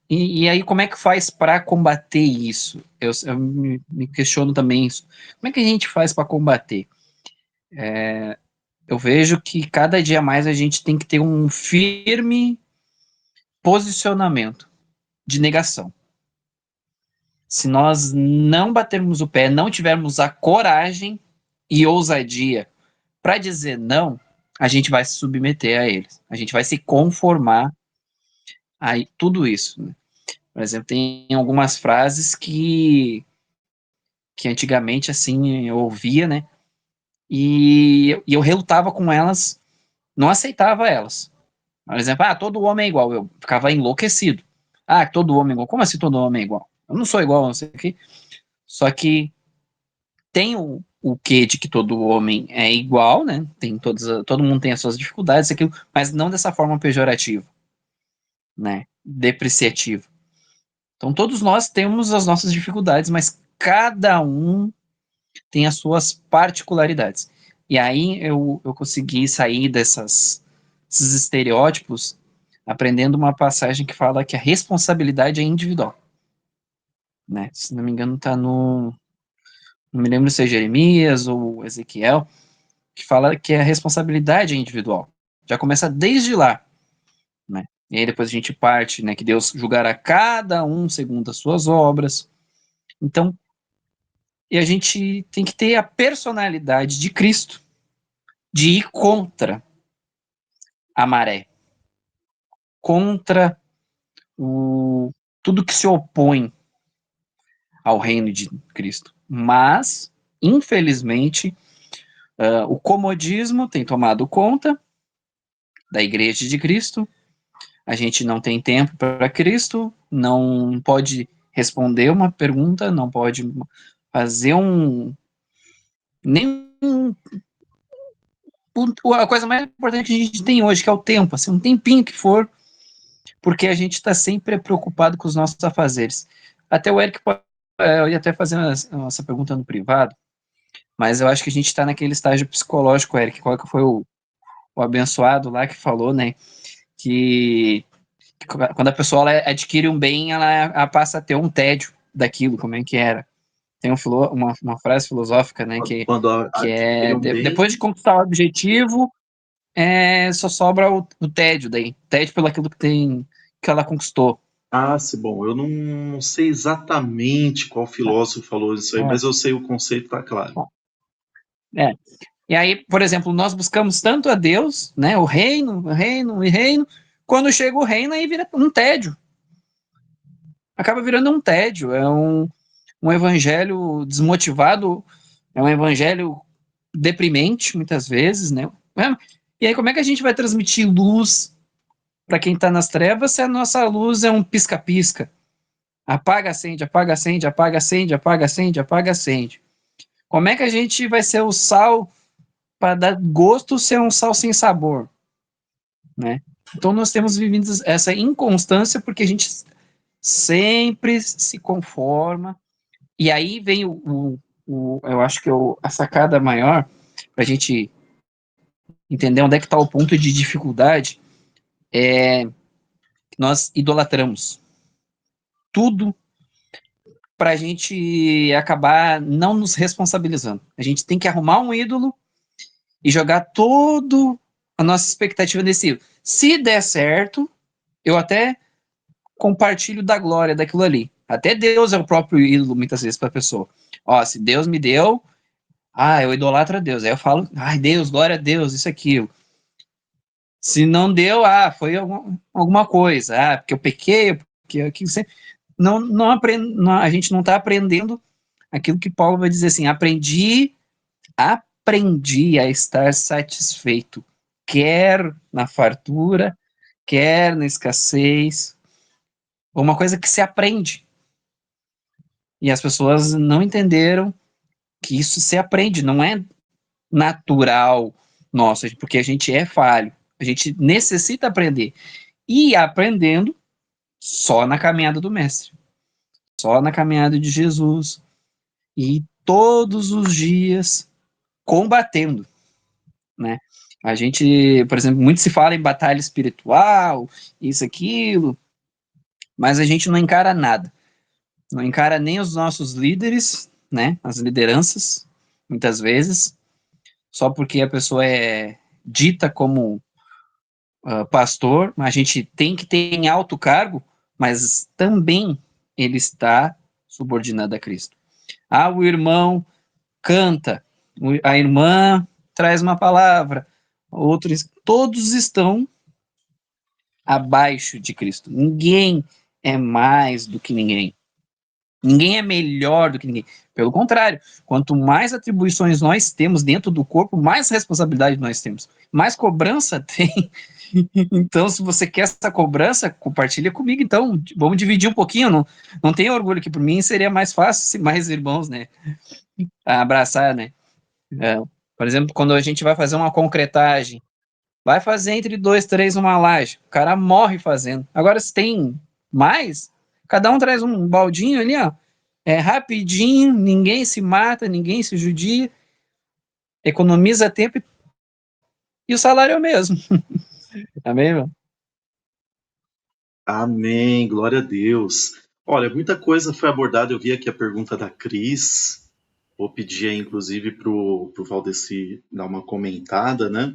e aí, como é que faz para combater isso? Eu me questiono também isso. Como é que a gente faz para combater? Eu vejo que cada dia mais a gente tem que ter um firme posicionamento de negação. Se nós não batermos o pé, não tivermos a coragem e ousadia para dizer não, a gente vai se submeter a eles, a gente vai se conformar a tudo isso, né? Por exemplo, tem algumas frases que antigamente, assim, eu ouvia, né, e eu relutava com elas, não aceitava elas. Por exemplo, todo homem é igual, eu ficava enlouquecido. Todo homem é igual, como assim todo homem é igual? Eu não sou igual, não sei o quê. Só que tem o quê de que todo homem é igual, né? Todo mundo tem as suas dificuldades, aquilo, mas não dessa forma pejorativa, né? Depreciativa. Então todos nós temos as nossas dificuldades, mas cada um tem as suas particularidades. E aí eu consegui sair desses estereótipos aprendendo uma passagem que fala que a responsabilidade é individual, né? Se não me engano, está no... Não me lembro se é Jeremias ou Ezequiel, que fala que a responsabilidade é individual. Já começa desde lá, né? E aí depois a gente parte, né, que Deus julgará cada um segundo as suas obras. Então, e a gente tem que ter a personalidade de Cristo, de ir contra a maré, contra tudo que se opõe ao reino de Cristo. Mas, infelizmente, o comodismo tem tomado conta da Igreja de Cristo. A gente não tem tempo para Cristo, não pode responder uma pergunta, não pode fazer nem a coisa mais importante que a gente tem hoje, que é o tempo, assim, um tempinho que for, porque a gente está sempre preocupado com os nossos afazeres. Até o Eric pode, eu ia até fazer essa pergunta no privado, mas eu acho que a gente está naquele estágio psicológico, Eric. Qual que foi o abençoado lá que falou, né, que quando a pessoa ela adquire um bem, ela passa a ter um tédio daquilo, como é que era. Tem uma frase filosófica, né, Quando que adquire é, um bem, depois de conquistar o objetivo, só sobra o tédio daí. Tédio pelo aquilo que ela conquistou. se bom, eu não sei exatamente qual filósofo falou isso aí, mas eu sei o conceito, tá claro. É. E aí, por exemplo, nós buscamos tanto a Deus, né, o reino, quando chega o reino, aí vira um tédio. Acaba virando um tédio, é um evangelho desmotivado, é um evangelho deprimente, muitas vezes, né? E aí, como é que a gente vai transmitir luz para quem está nas trevas se a nossa luz é um pisca-pisca? Apaga, acende, apaga, acende, apaga, acende, apaga, acende, apaga, acende. Como é que a gente vai ser o sal para dar gosto ser um sal sem sabor, né? Então nós temos vivido essa inconstância porque a gente sempre se conforma, e aí vem eu acho que a sacada maior para a gente entender onde é que está o ponto de dificuldade, é que nós idolatramos tudo para a gente acabar não nos responsabilizando. A gente tem que arrumar um ídolo e jogar toda a nossa expectativa nesse ídolo. Se der certo, eu até compartilho da glória daquilo ali. Até Deus é o próprio ídolo, muitas vezes, para a pessoa. Se Deus me deu, eu idolatro a Deus. Aí eu falo, Deus, glória a Deus, isso, aquilo. Se não deu, foi alguma coisa. Porque eu pequei, porque aquilo sempre... Não a gente não está aprendendo aquilo que Paulo vai dizer assim, aprendi a estar satisfeito, quer na fartura, quer na escassez, uma coisa que se aprende. E as pessoas não entenderam que isso se aprende, não é natural nosso, porque a gente é falho, a gente necessita aprender. E aprendendo só na caminhada do Mestre, só na caminhada de Jesus, e todos os dias combatendo, né? A gente, por exemplo, muito se fala em batalha espiritual, isso, aquilo, mas a gente não encara nada. Não encara nem os nossos líderes, né? As lideranças, muitas vezes, só porque a pessoa é dita como pastor, a gente tem que ter em alto cargo, mas também ele está subordinado a Cristo. O irmão canta, a irmã traz uma palavra, outros, todos estão abaixo de Cristo. Ninguém é mais do que ninguém. Ninguém é melhor do que ninguém. Pelo contrário, quanto mais atribuições nós temos dentro do corpo, mais responsabilidade nós temos. Mais cobrança tem. Então, se você quer essa cobrança, compartilha comigo. Então, vamos dividir um pouquinho. Não tenho orgulho, que por mim seria mais fácil se mais irmãos, né, abraçar, né. Por exemplo, quando a gente vai fazer uma concretagem, vai fazer entre 2, 3 uma laje. O cara morre fazendo. Agora, se tem mais, cada um traz um baldinho ali, ó. É rapidinho, ninguém se mata, ninguém se judia, economiza tempo e o salário é o mesmo. Amém, irmão? Amém, glória a Deus. Olha, muita coisa foi abordada. Eu vi aqui a pergunta da Cris. Vou pedir aí, inclusive, pro Valdeci dar uma comentada, né?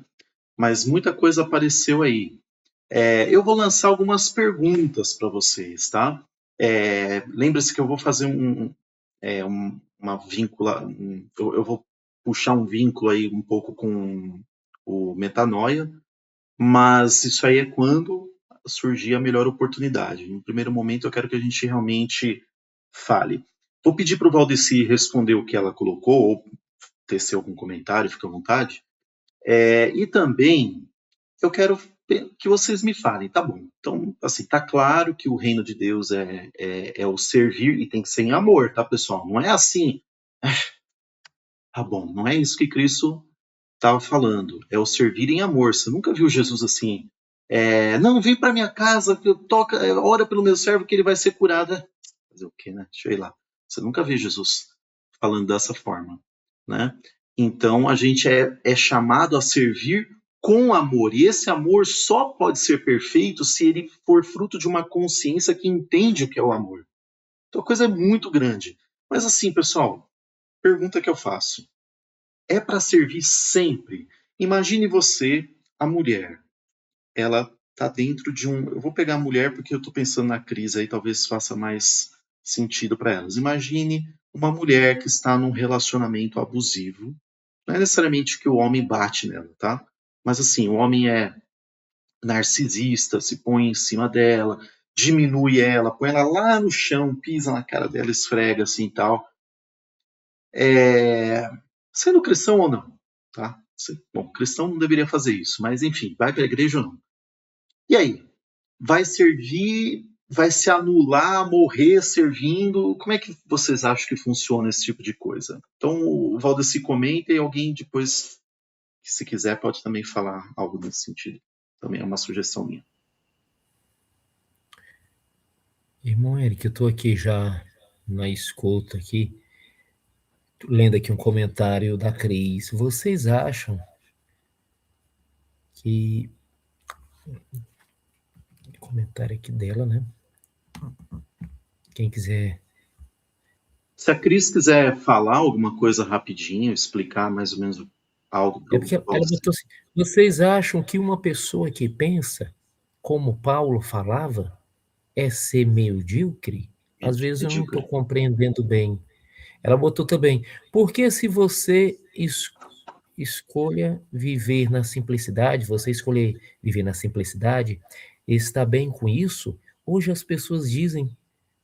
Mas muita coisa apareceu aí. Eu vou lançar algumas perguntas para vocês, tá? Lembre-se que eu vou fazer uma víncula. Eu vou puxar um vínculo aí um pouco com o Metanoia, mas isso aí é quando surgir a melhor oportunidade. No primeiro momento, eu quero que a gente realmente fale. Vou pedir para o Valdeci responder o que ela colocou, ou tecer algum comentário, fica à vontade. E também, eu quero que vocês me falem, tá bom? Então, assim, tá claro que o reino de Deus é o servir e tem que ser em amor, tá, pessoal? Não é assim. Tá bom, não é isso que Cristo estava falando. É o servir em amor. Você nunca viu Jesus assim? Não, vem para minha casa, ora pelo meu servo que ele vai ser curado. Fazer o quê, né? Deixa eu ir lá. Você nunca vê Jesus falando dessa forma, né? Então a gente é chamado a servir com amor. E esse amor só pode ser perfeito se ele for fruto de uma consciência que entende o que é o amor. Então a coisa é muito grande. Mas assim, pessoal, pergunta que eu faço. É para servir sempre. Imagine você, a mulher. Ela está dentro de um... Eu vou pegar a mulher porque eu estou pensando na crise aí, talvez faça mais sentido para elas. Imagine uma mulher que está num relacionamento abusivo. Não é necessariamente que o homem bate nela, tá? Mas assim, o homem é narcisista, se põe em cima dela, diminui ela, põe ela lá no chão, pisa na cara dela, esfrega assim e tal. Sendo cristão ou não, tá? Bom, cristão não deveria fazer isso, mas enfim, vai para a igreja ou não. E aí? Vai servir, vai se anular, morrer servindo? Como é que vocês acham que funciona esse tipo de coisa? Então, o Valdeci comenta e alguém depois, se quiser, pode também falar algo nesse sentido. Também é uma sugestão minha. Irmão Eric, eu estou aqui já na escuta aqui, lendo aqui um comentário da Cris. Vocês acham que... Comentário aqui dela, né? Quem quiser... Se a Cris quiser falar alguma coisa rapidinho, explicar mais ou menos algo... porque ela botou assim, vocês acham que uma pessoa que pensa como Paulo falava é ser medíocre? Às vezes eu não estou compreendendo bem. Ela botou também, porque se você escolha viver na simplicidade, você escolher viver na simplicidade, está bem com isso, hoje as pessoas dizem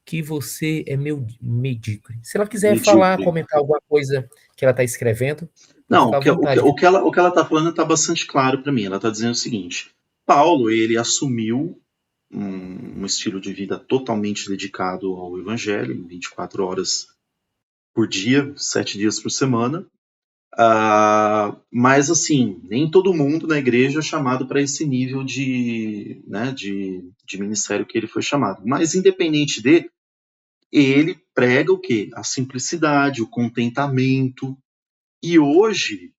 que você é medíocre. Se ela quiser falar, comentar alguma coisa que ela está escrevendo, não, o que ela está falando está bastante claro para mim. Ela está dizendo o seguinte: Paulo, ele assumiu um estilo de vida totalmente dedicado ao evangelho, 24 horas por dia, 7 dias por semana. Mas assim, nem todo mundo na igreja é chamado para esse nível de ministério que ele foi chamado. Mas independente dele, ele prega o quê? A simplicidade, o contentamento. E hoje,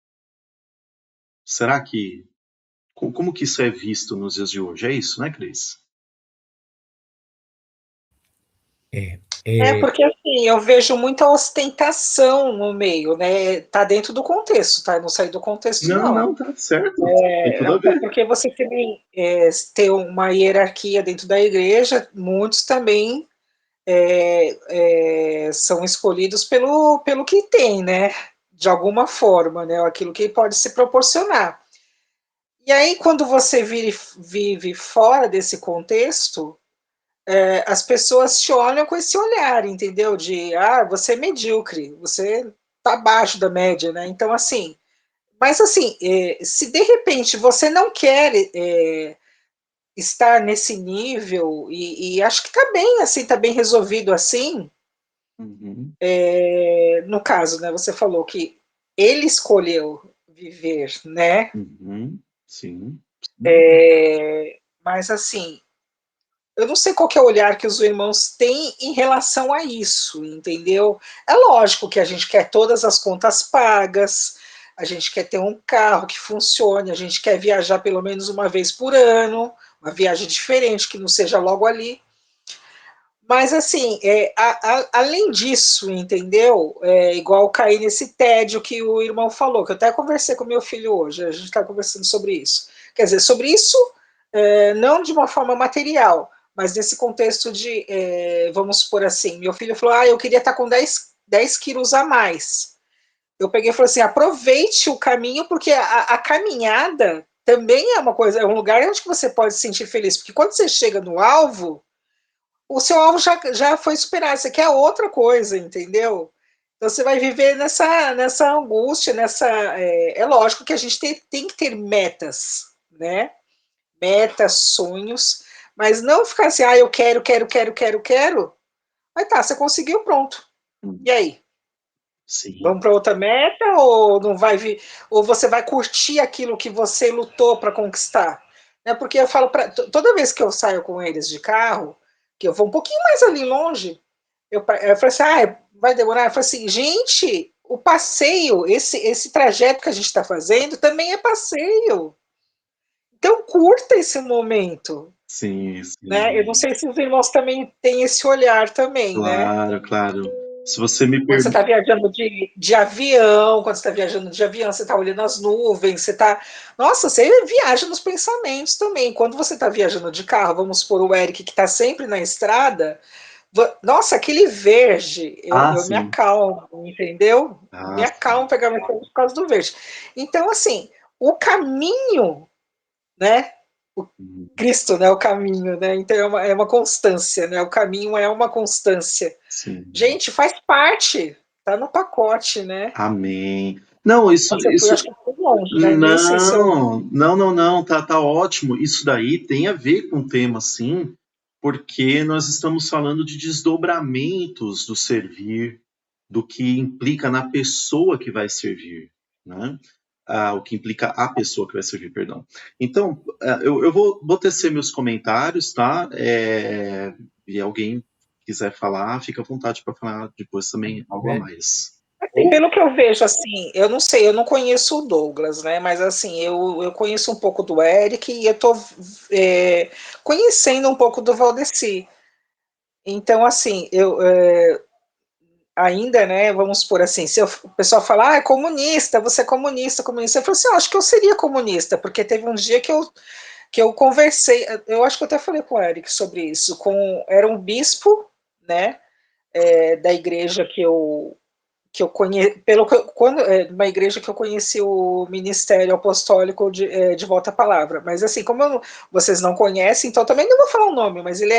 será que... Como que isso é visto nos dias de hoje? É isso, né, Cris? Porque assim, eu vejo muita ostentação no meio, né? Tá dentro do contexto, tá? Não sai do contexto, não. Não, tá certo. Tem tudo a ver. Porque você também tem uma hierarquia dentro da igreja, muitos também são escolhidos pelo que tem, né? De alguma forma, né? Aquilo que pode se proporcionar. E aí, quando você vive fora desse contexto, as pessoas te olham com esse olhar, entendeu? De, você é medíocre, você tá abaixo da média, né? Então, assim, mas assim, se de repente você não quer estar nesse nível, e acho que tá bem assim, tá bem resolvido assim, Uhum. no caso, né, você falou que ele escolheu viver, né? Uhum. Sim. Mas assim, eu não sei qual que é o olhar que os irmãos têm em relação a isso, entendeu? É lógico que a gente quer todas as contas pagas, a gente quer ter um carro que funcione, a gente quer viajar pelo menos uma vez por ano, uma viagem diferente, que não seja logo ali. Mas, assim, além disso, entendeu? Igual cair nesse tédio que o irmão falou, que eu até conversei com meu filho hoje, a gente está conversando sobre isso. Quer dizer, sobre isso, não de uma forma material, mas nesse contexto de, vamos supor assim, meu filho falou, eu queria estar com 10 quilos a mais. Eu peguei e falei assim, aproveite o caminho, porque a caminhada também é uma coisa, é um lugar onde você pode se sentir feliz, porque quando você chega no alvo, o seu alvo já foi superado, você quer outra coisa, entendeu? Então você vai viver nessa angústia, é lógico que a gente tem que ter metas, né? Metas, sonhos, mas não ficar assim, eu quero, quero, quero, quero, quero. Aí tá, você conseguiu, pronto. E aí? Sim. Vamos para outra meta ou não vai vir, ou você vai curtir aquilo que você lutou para conquistar? Né? Porque eu falo toda vez que eu saio com eles de carro, que eu vou um pouquinho mais ali longe, eu falo assim, vai demorar? Eu falo assim, gente, o passeio, esse trajeto que a gente está fazendo também é passeio. Então curta esse momento. Sim, Né? Eu não sim. sei se os irmãos também têm esse olhar também, né? Claro, claro. Se você me Quando você permite. está viajando de avião, quando você está viajando de avião, você está olhando as nuvens, você está. Nossa, você viaja nos pensamentos também. Quando você está viajando de carro, vamos supor o Eric que está sempre na estrada, nossa, aquele verde, Ah, eu me sim. acalmo, entendeu? Me Ah, sim. acalmo pegar meu carro por causa do verde. Então, assim, o caminho, né? O Uhum. Cristo, né? O caminho, né? Então é uma constância, né? O caminho é uma constância. Sim. Gente, faz parte, tá no pacote, né? Amém. Não, Nossa, eu fui, acho que fui longe, né? Nem sei se eu. não, tá ótimo. Isso daí tem a ver com o tema, sim, porque nós estamos falando de desdobramentos do servir, do que implica na pessoa que vai servir, né? O que implica a pessoa que vai servir, perdão. Então, eu vou tecer meus comentários, tá? E alguém quiser falar, fica à vontade para falar depois também algo a mais. Assim, pelo que eu vejo, assim, eu não sei, eu não conheço o Douglas, né? Mas assim, eu conheço um pouco do Eric e eu tô conhecendo um pouco do Valdeci. Então, assim, eu ainda, né, vamos por assim, se o pessoal falar, é comunista, você é comunista, comunista, eu falo assim, acho que eu seria comunista, porque teve um dia que eu conversei, eu acho que eu até falei com o Eric sobre isso, era um bispo, né, da igreja que eu conheci, uma igreja que eu conheci o ministério apostólico de Volta à Palavra, mas assim, vocês não conhecem, então também não vou falar o nome, mas ele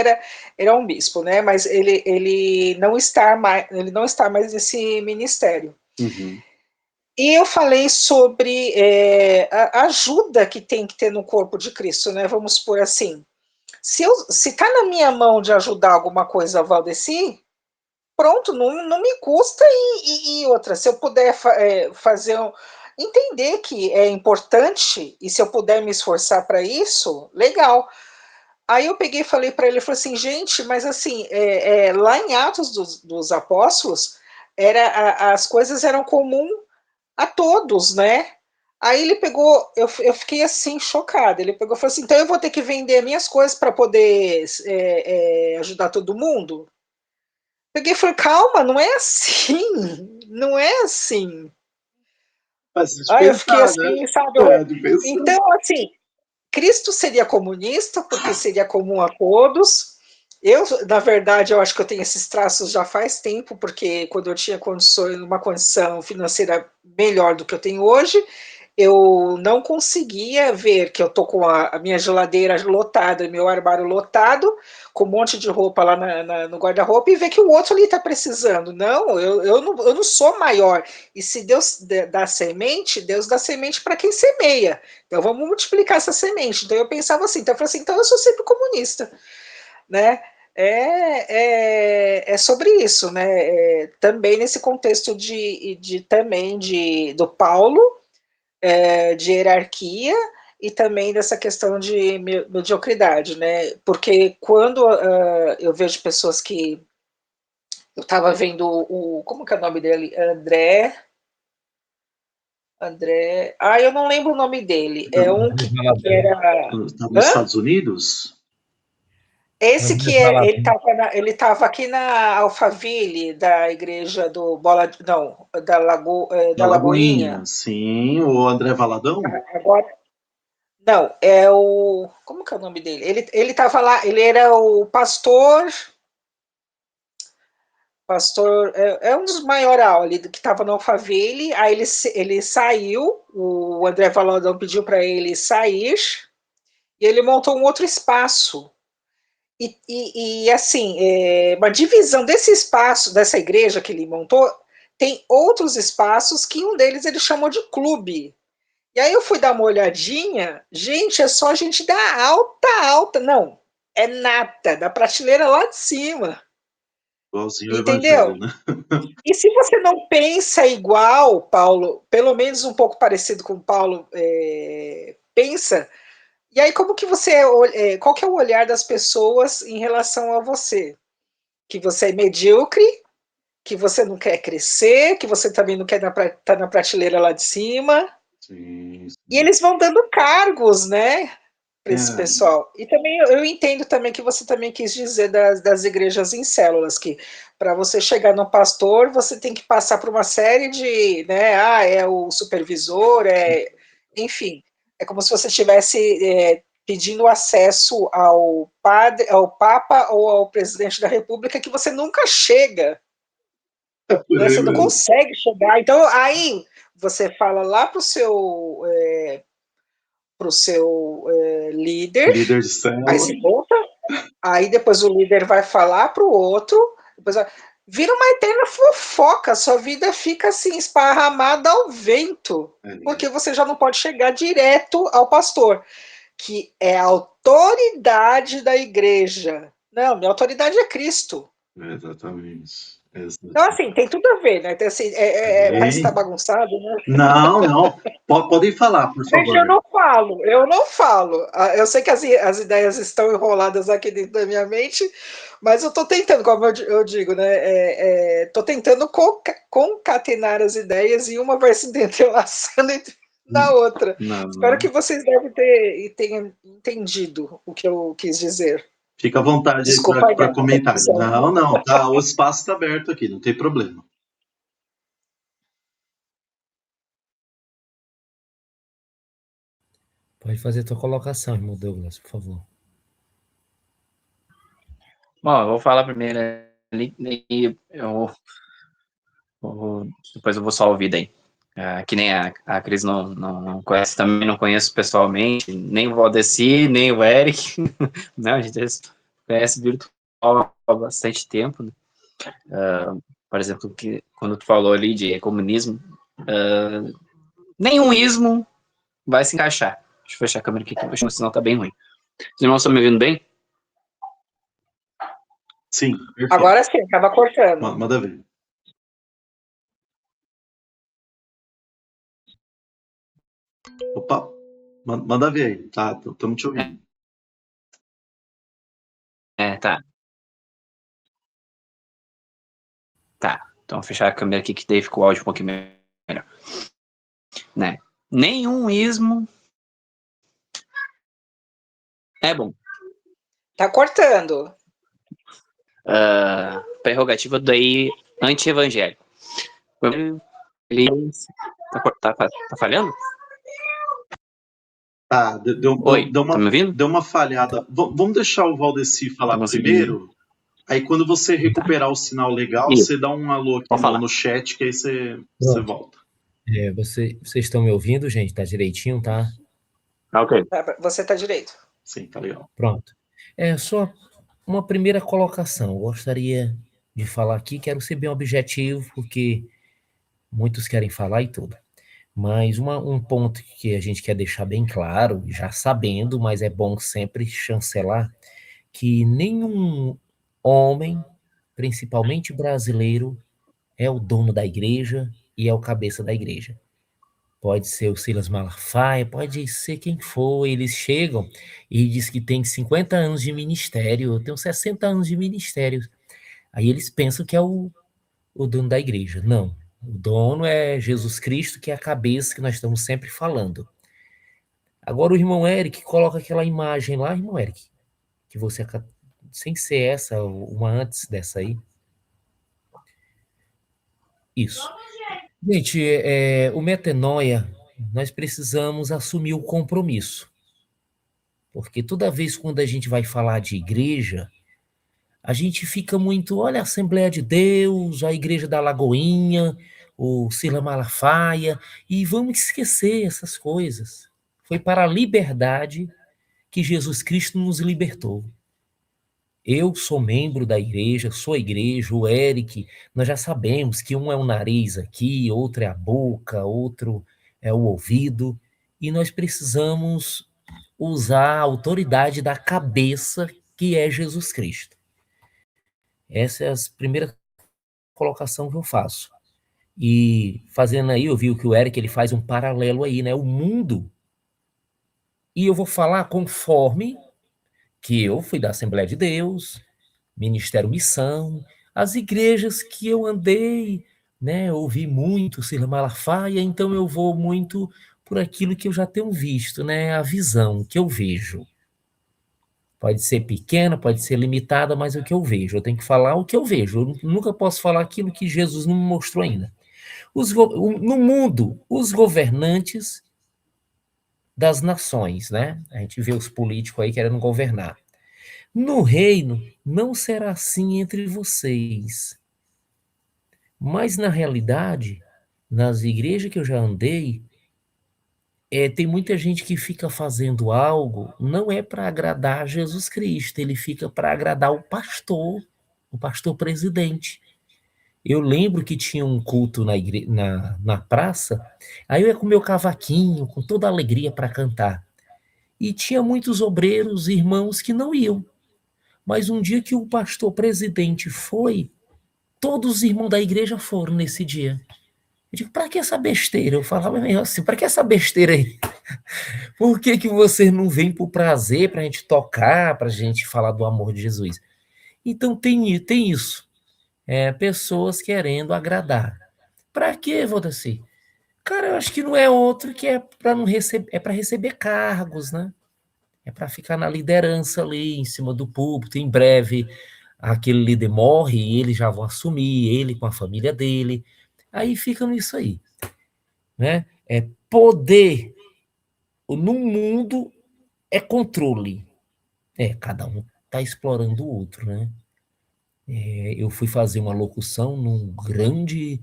era um bispo, né, mas ele não está mais nesse ministério. Uhum. E eu falei sobre a ajuda que tem que ter no corpo de Cristo, né, vamos por assim, se está na minha mão de ajudar alguma coisa a Valdeci, pronto, não me custa, e outra, se eu puder fazer, entender que é importante, e se eu puder me esforçar para isso, legal. Aí eu peguei e falei para ele, falei assim, gente, mas assim, lá em Atos dos Apóstolos, as coisas eram comum a todos, né? Aí ele pegou, eu fiquei assim, chocada. Ele pegou e falou assim: então eu vou ter que vender minhas coisas para poder ajudar todo mundo? Peguei e falei, calma, não é assim, não é assim. Faz Aí eu fiquei pensar, né? assim, sabe? De pensar. Então, assim, Cristo seria comunista, porque seria comum a todos. Eu, na verdade, eu acho que eu tenho esses traços já faz tempo, porque quando eu tinha uma condição financeira melhor do que eu tenho hoje, eu não conseguia ver que eu tô com a minha geladeira lotada, meu armário lotado, com um monte de roupa lá no guarda-roupa, e ver que o outro ali está precisando. Não, eu não sou maior. E se Deus dá semente, Deus dá semente para quem semeia. Então vamos multiplicar essa semente. Então eu pensava assim, então eu falei assim, então eu sou sempre comunista, né? É sobre isso, né? Também nesse contexto do Paulo, de hierarquia e também dessa questão de mediocridade, né? Porque quando eu vejo pessoas que eu estava vendo como que é o nome dele? André, eu não lembro o nome dele. É um que era. Tá nos Estados Unidos? Esse que ele estava aqui na Alphaville, da igreja do Bola, não, da Lagoinha. Sim, o André Valadão? Agora, não, é o. Como que é o nome dele? Ele estava lá, ele era o pastor. Pastor, é um dos maioral ali que estava no Alphaville. Aí ele saiu, o André Valadão pediu para ele sair, e ele montou um outro espaço. E assim, uma divisão desse espaço, dessa igreja que ele montou, tem outros espaços que um deles ele chamou de clube. E aí eu fui dar uma olhadinha, gente, é só gente da alta, não, é nata, da prateleira lá de cima. Igualzinho o Entendeu? Evangelho, né? E se você não pensa igual, Paulo, pelo menos um pouco parecido com o Paulo pensa, e aí como que qual que é o olhar das pessoas em relação a você? Que você é medíocre, que você não quer crescer, que você também não quer estar na prateleira lá de cima. Sim. E eles vão dando cargos, né, para esse pessoal. E também eu entendo também que você também quis dizer das igrejas em células, que para você chegar no pastor, você tem que passar por uma série de, né, é o supervisor, enfim, é como se você estivesse pedindo acesso ao padre, ao Papa ou ao presidente da República, que você nunca chega, né, você não consegue chegar. Então, aí você fala lá para o seu líder, Líder de célula. aí se volta, aí depois o líder vai falar para o outro, depois vira uma eterna fofoca, sua vida fica assim, esparramada ao vento, porque você já não pode chegar direto ao pastor, que é a autoridade da igreja. Não, minha autoridade é Cristo. Exatamente. Então, assim, tem tudo a ver, né? Então, assim, parece que tá bagunçado, né? Não. Podem falar, por favor. Gente, eu não falo. Eu sei que as ideias estão enroladas aqui dentro da minha mente, mas eu estou tentando, como eu digo, né? Estou tentando concatenar as ideias e uma vai se entrelaçando na outra. Espero que vocês tenham entendido o que eu quis dizer. Fica à vontade para comentar. Não, tá, o espaço está aberto aqui, não tem problema. Pode fazer a tua colocação, irmão Douglas, por favor. Bom, eu vou falar primeiro ali, e depois eu vou só ouvir daí. Que nem a Cris não conhece, também não conheço pessoalmente, nem o Valdeci, nem o Eric. Não, a gente conhece virtual há bastante tempo, né? Por exemplo, que quando tu falou ali de comunismo, nenhum ismo vai se encaixar. Deixa eu fechar a câmera aqui, que o sinal tá bem ruim. Os irmãos estão me ouvindo bem? Sim, perfeito. Agora sim, estava cortando. Manda ver. Opa, manda ver aí, tá? Estamos te ouvindo. Tá. Tá, então vou fechar a câmera aqui, que daí ficou o áudio um pouquinho melhor. Né? Nenhum ismo é bom. Tá cortando. Prerrogativa daí anti-evangélico. Tá falhando? Tá, Oi, tá me ouvindo? Deu uma falhada. Vamos deixar o Valdeci falar primeiro. Aí quando você recuperar o sinal legal, você dá um alô aqui no chat, que aí você volta. Vocês estão me ouvindo, gente? Tá direitinho, tá? Ok. Você está direito. Sim, tá legal. Pronto. Só uma primeira colocação. Eu gostaria de falar aqui, quero ser bem objetivo, porque muitos querem falar e tudo. Mas um ponto que a gente quer deixar bem claro, já sabendo, mas é bom sempre chancelar, que nenhum homem, principalmente brasileiro, é o dono da igreja e é o cabeça da igreja. Pode ser o Silas Malafaia, pode ser quem for, eles chegam e diz que tem 50 anos de ministério, eu tenho 60 anos de ministério. Aí eles pensam que é o dono da igreja. Não, o dono é Jesus Cristo, que é a cabeça que nós estamos sempre falando. Agora o irmão Eric coloca aquela imagem lá, irmão Eric, que você, sem ser essa, uma antes dessa aí. Isso. Gente, o metanoia, nós precisamos assumir o compromisso. Porque toda vez quando a gente vai falar de igreja, a gente fica muito, olha, a Assembleia de Deus, a Igreja da Lagoinha, o Sila Malafaia, e vamos esquecer essas coisas. Foi para a liberdade que Jesus Cristo nos libertou. Eu sou membro da igreja, sou a igreja, o Eric, nós já sabemos que um é o nariz aqui, outro é a boca, outro é o ouvido, e nós precisamos usar a autoridade da cabeça, que é Jesus Cristo. Essa é a primeira colocação que eu faço. E fazendo aí, eu vi que o Eric ele faz um paralelo aí, né? O mundo. E eu vou falar conforme que eu fui da Assembleia de Deus, Ministério Missão, as igrejas que eu andei, né? Ouvi muito Sila Malafaia, então eu vou muito por aquilo que eu já tenho visto, né? A visão que eu vejo. Pode ser pequena, pode ser limitada, mas é o que eu vejo. Eu tenho que falar o que eu vejo. Eu nunca posso falar aquilo que Jesus não me mostrou ainda. No mundo, os governantes das nações, né? A gente vê os políticos aí querendo governar. No reino, não será assim entre vocês. Mas, na realidade, nas igrejas que eu já andei, tem muita gente que fica fazendo algo, não é para agradar Jesus Cristo, ele fica para agradar o pastor presidente. Eu lembro que tinha um culto na praça, aí eu ia com meu cavaquinho, com toda a alegria para cantar. E tinha muitos obreiros, irmãos que não iam. Mas um dia que o pastor presidente foi, todos os irmãos da igreja foram nesse dia. Eu digo, para que essa besteira? Eu falava mesmo assim, para que essa besteira aí? Por que vocês não vêm por prazer, para a gente tocar, para a gente falar do amor de Jesus? Então tem isso. Pessoas querendo agradar. Para quê, Valdeci? Cara, eu acho que não é outro que é para não receber, é para receber cargos, né? É para ficar na liderança ali, em cima do púlpito. Em breve, aquele líder morre e eles já vão assumir, ele com a família dele. Aí fica nisso aí, né? Poder no mundo é controle. Cada um está explorando o outro, né? Eu fui fazer uma locução num grande...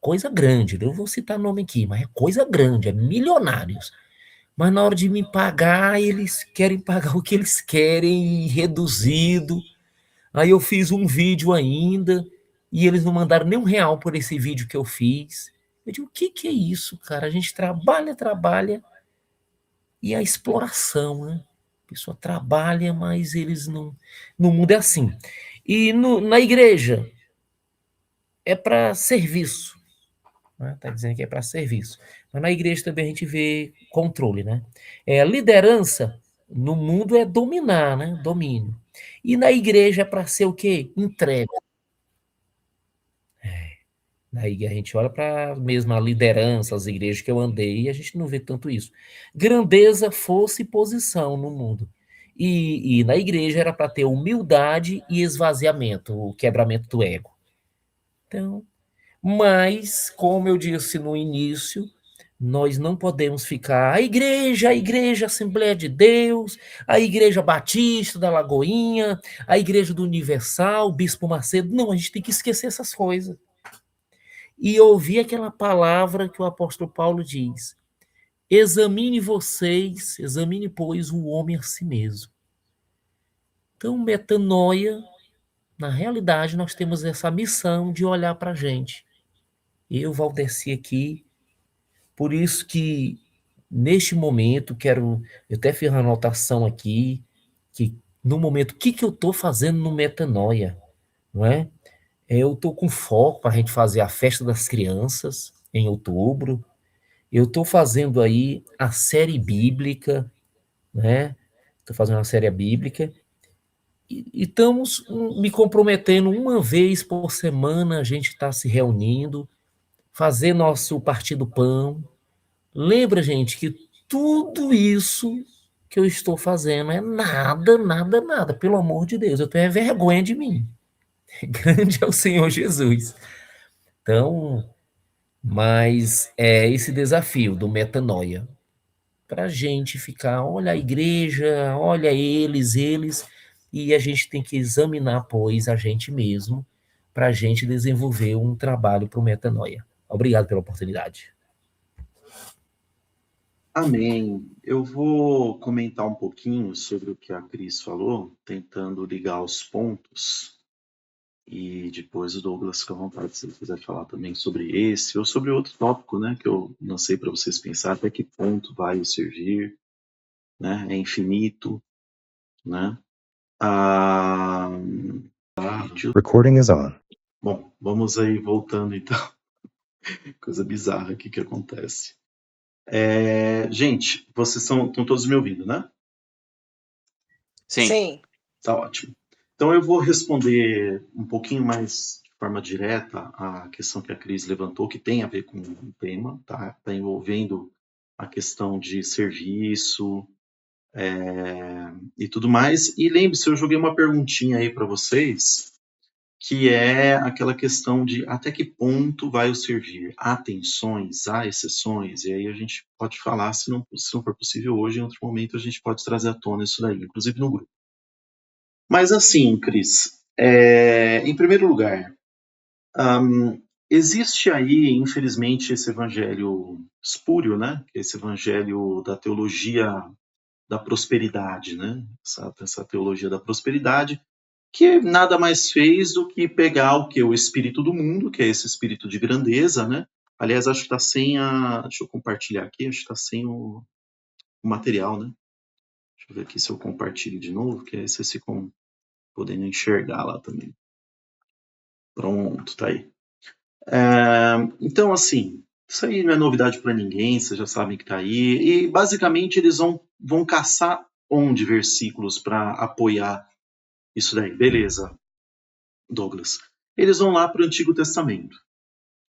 coisa grande, eu vou citar nome aqui, mas é coisa grande, é milionários. Mas na hora de me pagar, eles querem pagar o que eles querem, reduzido. Aí eu fiz um vídeo ainda, e eles não mandaram nem R$1 por esse vídeo que eu fiz. Eu digo, o que é isso, cara? A gente trabalha, e a exploração, né? A pessoa trabalha, mas eles não... No mundo é assim. E na igreja, é para serviço. Está dizendo que é para serviço. Mas na igreja também a gente vê controle, né? Liderança no mundo é dominar, né? Domínio. E na igreja é para ser o quê? Entrega. Aí a gente olha para mesmo a liderança, as igrejas que eu andei, e a gente não vê tanto isso. Grandeza, força e posição no mundo. E na igreja era para ter humildade e esvaziamento, o quebramento do ego. Então, mas, como eu disse no início, nós não podemos ficar a igreja Assembleia de Deus, a igreja Batista da Lagoinha, a igreja do Universal, Bispo Macedo. Não, a gente tem que esquecer essas coisas. e ouvir aquela palavra que o apóstolo Paulo diz: examine, pois, o homem a si mesmo. Então, metanoia, na realidade, nós temos essa missão de olhar para a gente. Eu, Valdeci, aqui, por isso que, neste momento, eu até fiz uma anotação aqui, que no momento, o que eu estou fazendo no Metanoia, não é? Eu estou com foco para a gente fazer a festa das crianças, em outubro. Eu estou fazendo aí a série bíblica, né? Estou fazendo uma série bíblica. E estamos me comprometendo uma vez por semana, a gente está se reunindo, fazer nosso partido pão. Lembra, gente, que tudo isso que eu estou fazendo é nada, nada, nada. Pelo amor de Deus, eu tenho vergonha de mim. Grande é o Senhor Jesus. Então, mas é esse desafio do metanoia. Para a gente ficar, olha a igreja, olha eles, e a gente tem que examinar, pois, a gente mesmo, para a gente desenvolver um trabalho para o metanoia. Obrigado pela oportunidade. Amém. Eu vou comentar um pouquinho sobre o que a Cris falou, tentando ligar os pontos. E depois o Douglas fica à vontade se ele quiser falar também sobre esse ou sobre outro tópico, né? Que eu lancei para vocês pensar até que ponto vai o servir, né? É infinito, né? Recording is on. Bom, vamos aí voltando então. Coisa bizarra aqui que acontece. Gente, vocês estão todos me ouvindo, né? Sim. Tá ótimo. Então eu vou responder um pouquinho mais de forma direta a questão que a Cris levantou, que tem a ver com o tema, tá? Está envolvendo a questão de serviço e tudo mais. E lembre-se, eu joguei uma perguntinha aí para vocês, que é aquela questão de até que ponto vai o servir? Há tensões, há exceções? E aí a gente pode falar, se não for possível hoje, em outro momento a gente pode trazer à tona isso daí, inclusive no grupo. Mas assim, Cris, em primeiro lugar, existe aí, infelizmente, esse evangelho espúrio, né? Esse evangelho da teologia da prosperidade, né? Essa teologia da prosperidade, que nada mais fez do que pegar o espírito do mundo, que é esse espírito de grandeza, né? Aliás, acho que está sem a... Deixa eu compartilhar aqui, acho que está sem o material, né? Deixa eu ver aqui se eu compartilho de novo, que aí vocês ficam podendo enxergar lá também. Pronto, tá aí. Então, assim, isso aí não é novidade para ninguém, vocês já sabem que tá aí. E, basicamente, eles vão caçar onde versículos para apoiar isso daí. Beleza, Douglas. Eles vão lá para o Antigo Testamento,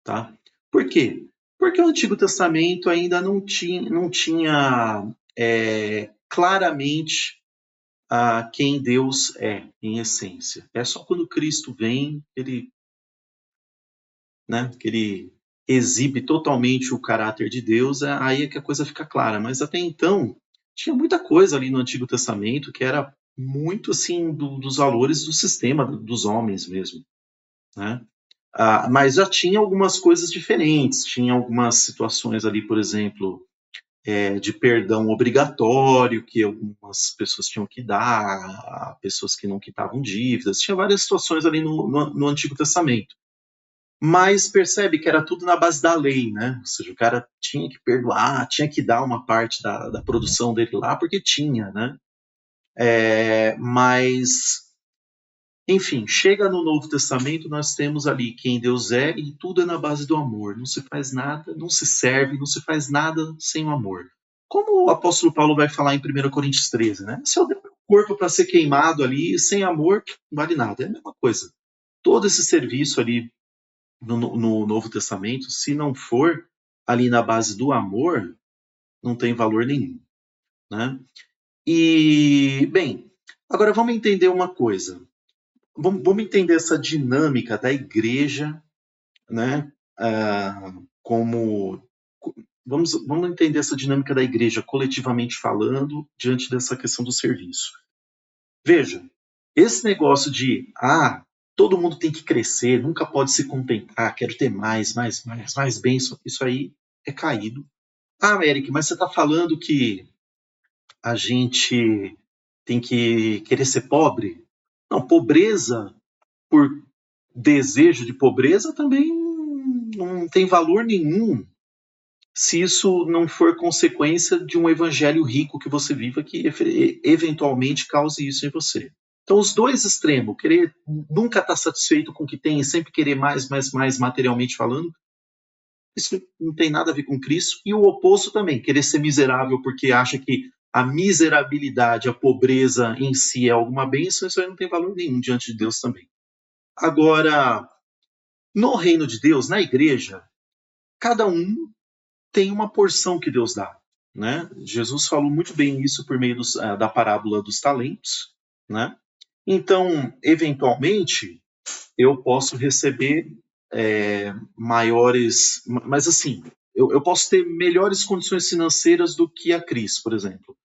tá? Por quê? Porque o Antigo Testamento ainda não tinha claramente quem Deus é, em essência. É só quando Cristo vem, que ele exibe totalmente o caráter de Deus, aí é que a coisa fica clara. Mas até então, tinha muita coisa ali no Antigo Testamento que era muito assim dos valores do sistema dos homens mesmo, né? Mas já tinha algumas coisas diferentes, tinha algumas situações ali, por exemplo, de perdão obrigatório, que algumas pessoas tinham que dar, pessoas que não quitavam dívidas, tinha várias situações ali no Antigo Testamento. Mas percebe que era tudo na base da lei, né? Ou seja, o cara tinha que perdoar, tinha que dar uma parte da produção dele lá, porque tinha, né? Mas, enfim, chega no Novo Testamento, nós temos ali quem Deus é e tudo é na base do amor. Não se faz nada, não se serve, não se faz nada sem o amor. Como o apóstolo Paulo vai falar em 1 Coríntios 13, né? Se eu der o corpo para ser queimado ali, sem amor, não vale nada. É a mesma coisa. Todo esse serviço ali no Novo Testamento, se não for ali na base do amor, não tem valor nenhum, né? E, bem, agora vamos entender uma coisa. Vamos entender essa dinâmica da igreja, né? Vamos entender essa dinâmica da igreja coletivamente falando diante dessa questão do serviço. Veja, esse negócio de todo mundo tem que crescer, nunca pode se contentar, quero ter mais bênção. Isso aí é caído. Ah, Eric, mas você está falando que a gente tem que querer ser pobre? Não, pobreza por desejo de pobreza também não tem valor nenhum se isso não for consequência de um evangelho rico que você viva que eventualmente cause isso em você. Então, os dois extremos, querer nunca estar satisfeito com o que tem e sempre querer mais materialmente falando, isso não tem nada a ver com Cristo. E o oposto também, querer ser miserável porque acha que a miserabilidade, a pobreza em si é alguma bênção, isso aí não tem valor nenhum diante de Deus também. Agora, no reino de Deus, na igreja, cada um tem uma porção que Deus dá, né? Jesus falou muito bem isso por meio da parábola dos talentos, né? Então, eventualmente, eu posso receber maiores... Mas assim, eu posso ter melhores condições financeiras do que a Cris, por exemplo.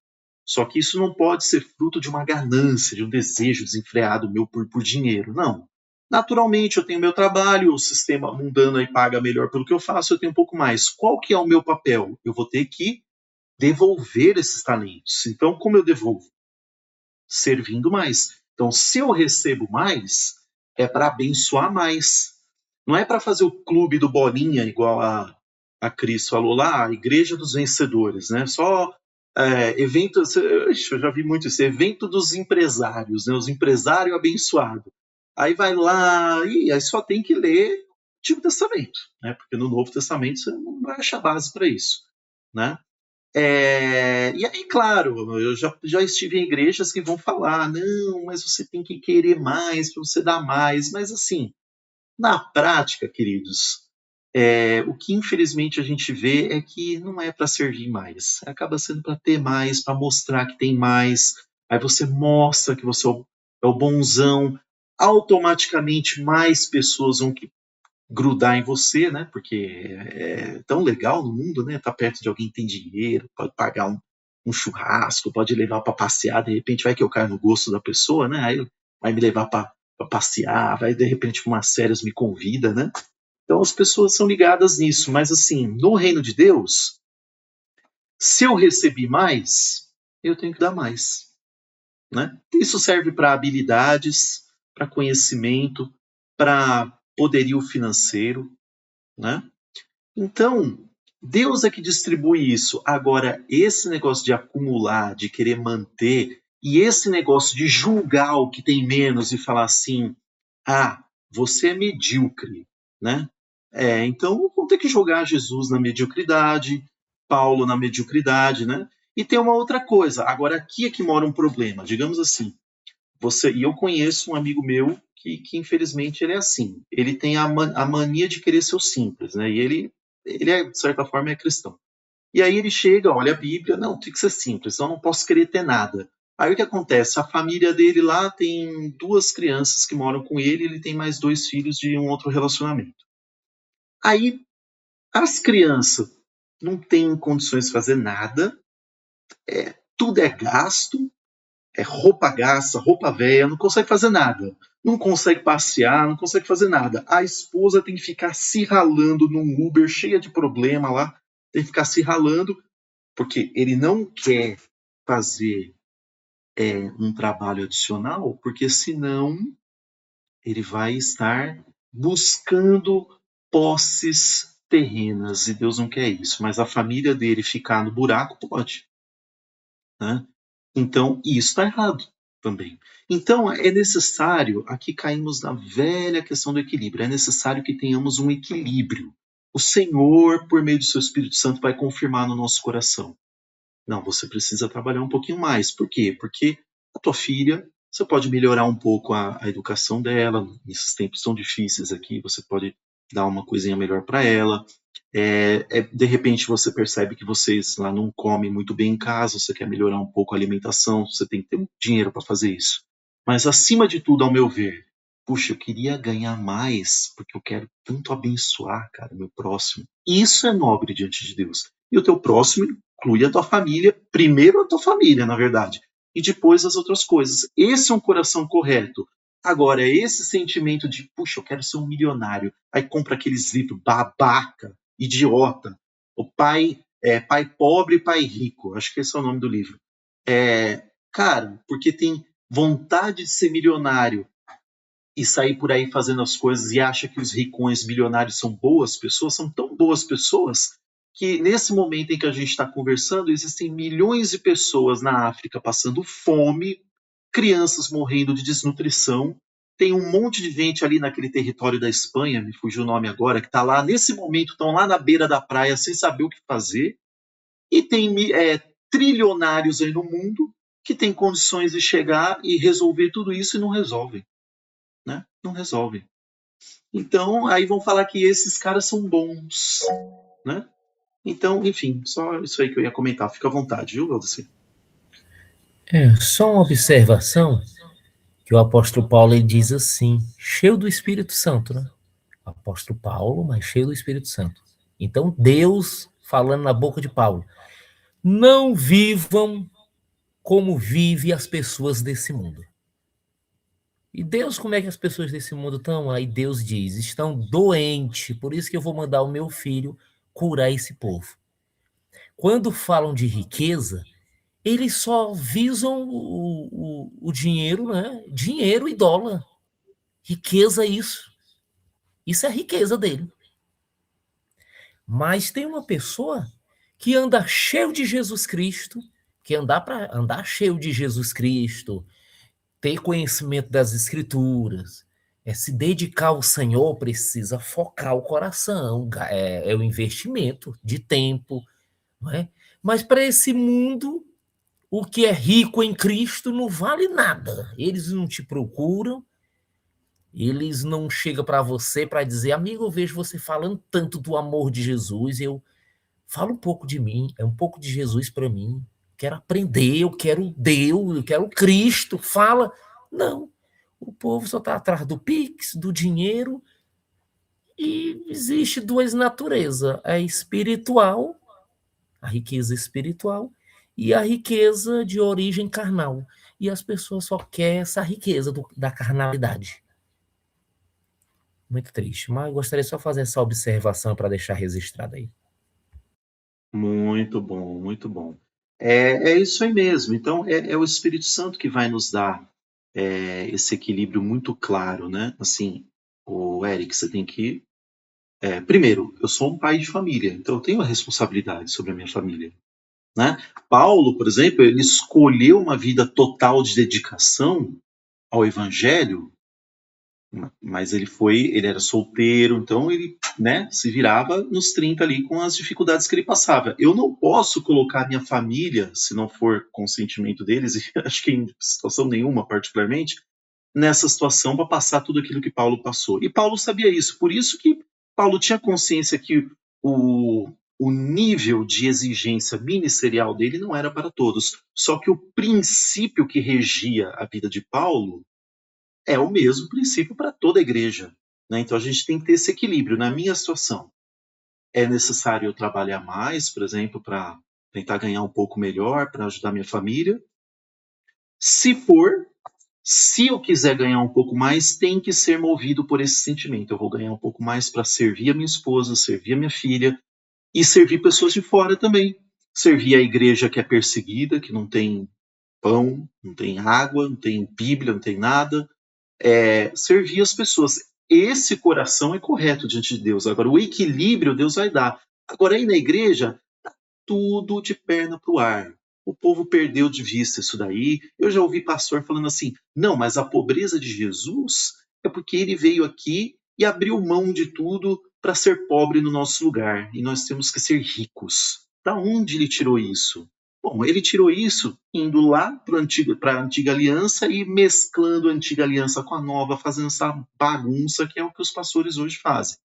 Só que isso não pode ser fruto de uma ganância, de um desejo desenfreado meu por dinheiro, não. Naturalmente, eu tenho meu trabalho, o sistema mundano aí paga melhor pelo que eu faço, eu tenho um pouco mais. Qual que é o meu papel? Eu vou ter que devolver esses talentos. Então, como eu devolvo? Servindo mais. Então, se eu recebo mais, é para abençoar mais. Não é para fazer o clube do Bolinha, igual a Cris falou lá, a Igreja dos Vencedores, né? Só evento, eu já vi muito isso, evento dos empresários, né? Os empresários abençoados. Aí vai lá, e aí só tem que ler o Antigo Testamento, né? Porque no Novo Testamento você não vai achar base para isso, né? E aí, claro, eu já estive em igrejas que vão falar, não, mas você tem que querer mais para você dar mais. Mas assim, na prática, queridos, o que infelizmente a gente vê é que não é para servir mais. Acaba sendo para ter mais, para mostrar que tem mais. Aí você mostra que você é o bonzão. Automaticamente mais pessoas vão grudar em você, né? Porque é tão legal no mundo, né? Tá perto de alguém que tem dinheiro, pode pagar um churrasco, pode levar para passear, de repente vai que eu caio no gosto da pessoa, né? Aí vai me levar para passear, vai de repente para umas férias me convida, né? Então as pessoas são ligadas nisso, mas assim, no reino de Deus, se eu recebi mais, eu tenho que dar mais, né? Isso serve para habilidades, para conhecimento, para poderio financeiro, né? Então, Deus é que distribui isso. Agora, esse negócio de acumular, de querer manter, e esse negócio de julgar o que tem menos e falar assim, você é medíocre, né? Então, vamos ter que jogar Jesus na mediocridade, Paulo na mediocridade, né? E tem uma outra coisa. Agora, aqui é que mora um problema. Digamos assim, e eu conheço um amigo meu que infelizmente ele é assim. Ele tem a mania de querer ser o simples, né? E ele de certa forma, é cristão. E aí ele chega, olha a Bíblia, não, tem que ser simples, eu não posso querer ter nada. Aí o que acontece? A família dele lá tem 2 crianças que moram com ele, ele tem mais 2 filhos de um outro relacionamento. Aí as crianças não têm condições de fazer nada, tudo é gasto, roupa gasta, roupa velha, não consegue fazer nada. Não consegue passear, não consegue fazer nada. A esposa tem que ficar se ralando num Uber cheia de problema lá, tem que ficar se ralando, porque ele não quer fazer um trabalho adicional, porque senão ele vai estar buscando posses terrenas, e Deus não quer isso. Mas a família dele ficar no buraco pode, né? Então, isso está errado também. Então, é necessário, aqui caímos na velha questão do equilíbrio, é necessário que tenhamos um equilíbrio. O Senhor, por meio do seu Espírito Santo, vai confirmar no nosso coração. Não, você precisa trabalhar um pouquinho mais. Por quê? Porque a tua filha, você pode melhorar um pouco a educação dela, nesses tempos tão difíceis aqui, você pode dar uma coisinha melhor para ela. De repente você percebe que vocês lá não comem muito bem em casa, você quer melhorar um pouco a alimentação, você tem que ter dinheiro para fazer isso. Mas acima de tudo, ao meu ver, puxa, eu queria ganhar mais, porque eu quero tanto abençoar, cara, meu próximo. Isso é nobre diante de Deus. E o teu próximo inclui a tua família, primeiro a tua família, na verdade, e depois as outras coisas. Esse é um coração correto. Agora, esse sentimento de, puxa, eu quero ser um milionário, aí compra aqueles livros babaca, idiota, o pai pobre e pai rico, acho que esse é o nome do livro. Cara, porque tem vontade de ser milionário e sair por aí fazendo as coisas e acha que os ricões milionários são boas pessoas, são tão boas pessoas que nesse momento em que a gente está conversando, existem milhões de pessoas na África passando fome, crianças morrendo de desnutrição, tem um monte de gente ali naquele território da Espanha, me fugiu o nome agora, que está lá, nesse momento, estão lá na beira da praia sem saber o que fazer, e tem trilionários aí no mundo que têm condições de chegar e resolver tudo isso e não resolvem. Né? Não resolvem. Então, aí vão falar que esses caras são bons. Né? Então, enfim, só isso aí que eu ia comentar. Fica à vontade, viu, Valdecir? Só uma observação, que o apóstolo Paulo ele diz assim, cheio do Espírito Santo, né? O apóstolo Paulo, mas cheio do Espírito Santo. Então, Deus falando na boca de Paulo, não vivam como vivem as pessoas desse mundo. E Deus, como é que as pessoas desse mundo estão? Aí Deus diz, estão doentes, por isso que eu vou mandar o meu filho curar esse povo. Quando falam de riqueza, eles só visam o dinheiro, né? Dinheiro e dólar. Riqueza é isso. Isso é a riqueza dele. Mas tem uma pessoa que anda cheio de Jesus Cristo, que andar cheio de Jesus Cristo, ter conhecimento das Escrituras, se dedicar ao Senhor, precisa focar o coração, é o investimento de tempo, não é? Mas para esse mundo, o que é rico em Cristo não vale nada. Eles não te procuram, eles não chegam para você para dizer, amigo, eu vejo você falando tanto do amor de Jesus, eu falo um pouco de mim, um pouco de Jesus para mim, quero aprender, eu quero Deus, eu quero Cristo, fala. Não, o povo só está atrás do Pix, do dinheiro, e existe duas naturezas, a espiritual, a riqueza espiritual, e a riqueza de origem carnal. E as pessoas só querem essa riqueza da carnalidade. Muito triste, mas eu gostaria só de fazer essa observação para deixar registrado aí. Muito bom, muito bom. É isso aí mesmo. Então, é o Espírito Santo que vai nos dar esse equilíbrio muito claro, né? Assim, o Eric, você tem que... primeiro, eu sou um pai de família, então eu tenho a responsabilidade sobre a minha família. Né? Paulo, por exemplo, ele escolheu uma vida total de dedicação ao Evangelho, mas ele era solteiro, então ele, né, se virava nos 30 ali com as dificuldades que ele passava. Eu não posso colocar minha família, se não for consentimento deles, e acho que em situação nenhuma particularmente, nessa situação para passar tudo aquilo que Paulo passou. E Paulo sabia isso, por isso que Paulo tinha consciência que o nível de exigência ministerial dele não era para todos. Só que o princípio que regia a vida de Paulo é o mesmo princípio para toda a igreja. Né? Então a gente tem que ter esse equilíbrio. Na minha situação, é necessário eu trabalhar mais, por exemplo, para tentar ganhar um pouco melhor, para ajudar minha família. Se eu quiser ganhar um pouco mais, tem que ser movido por esse sentimento. Eu vou ganhar um pouco mais para servir a minha esposa, servir a minha filha e servir pessoas de fora também. Servir a igreja que é perseguida, que não tem pão, não tem água, não tem Bíblia, não tem nada. Servir as pessoas. Esse coração é correto diante de Deus. Agora, o equilíbrio Deus vai dar. Agora, aí na igreja, tá tudo de perna pro ar. O povo perdeu de vista isso daí. Eu já ouvi pastor falando assim, não, mas a pobreza de Jesus é porque ele veio aqui e abriu mão de tudo para ser pobre no nosso lugar. E nós temos que ser ricos. Da onde ele tirou isso? Bom, ele tirou isso indo lá para a antiga aliança e mesclando a antiga aliança com a nova, fazendo essa bagunça que é o que os pastores hoje fazem.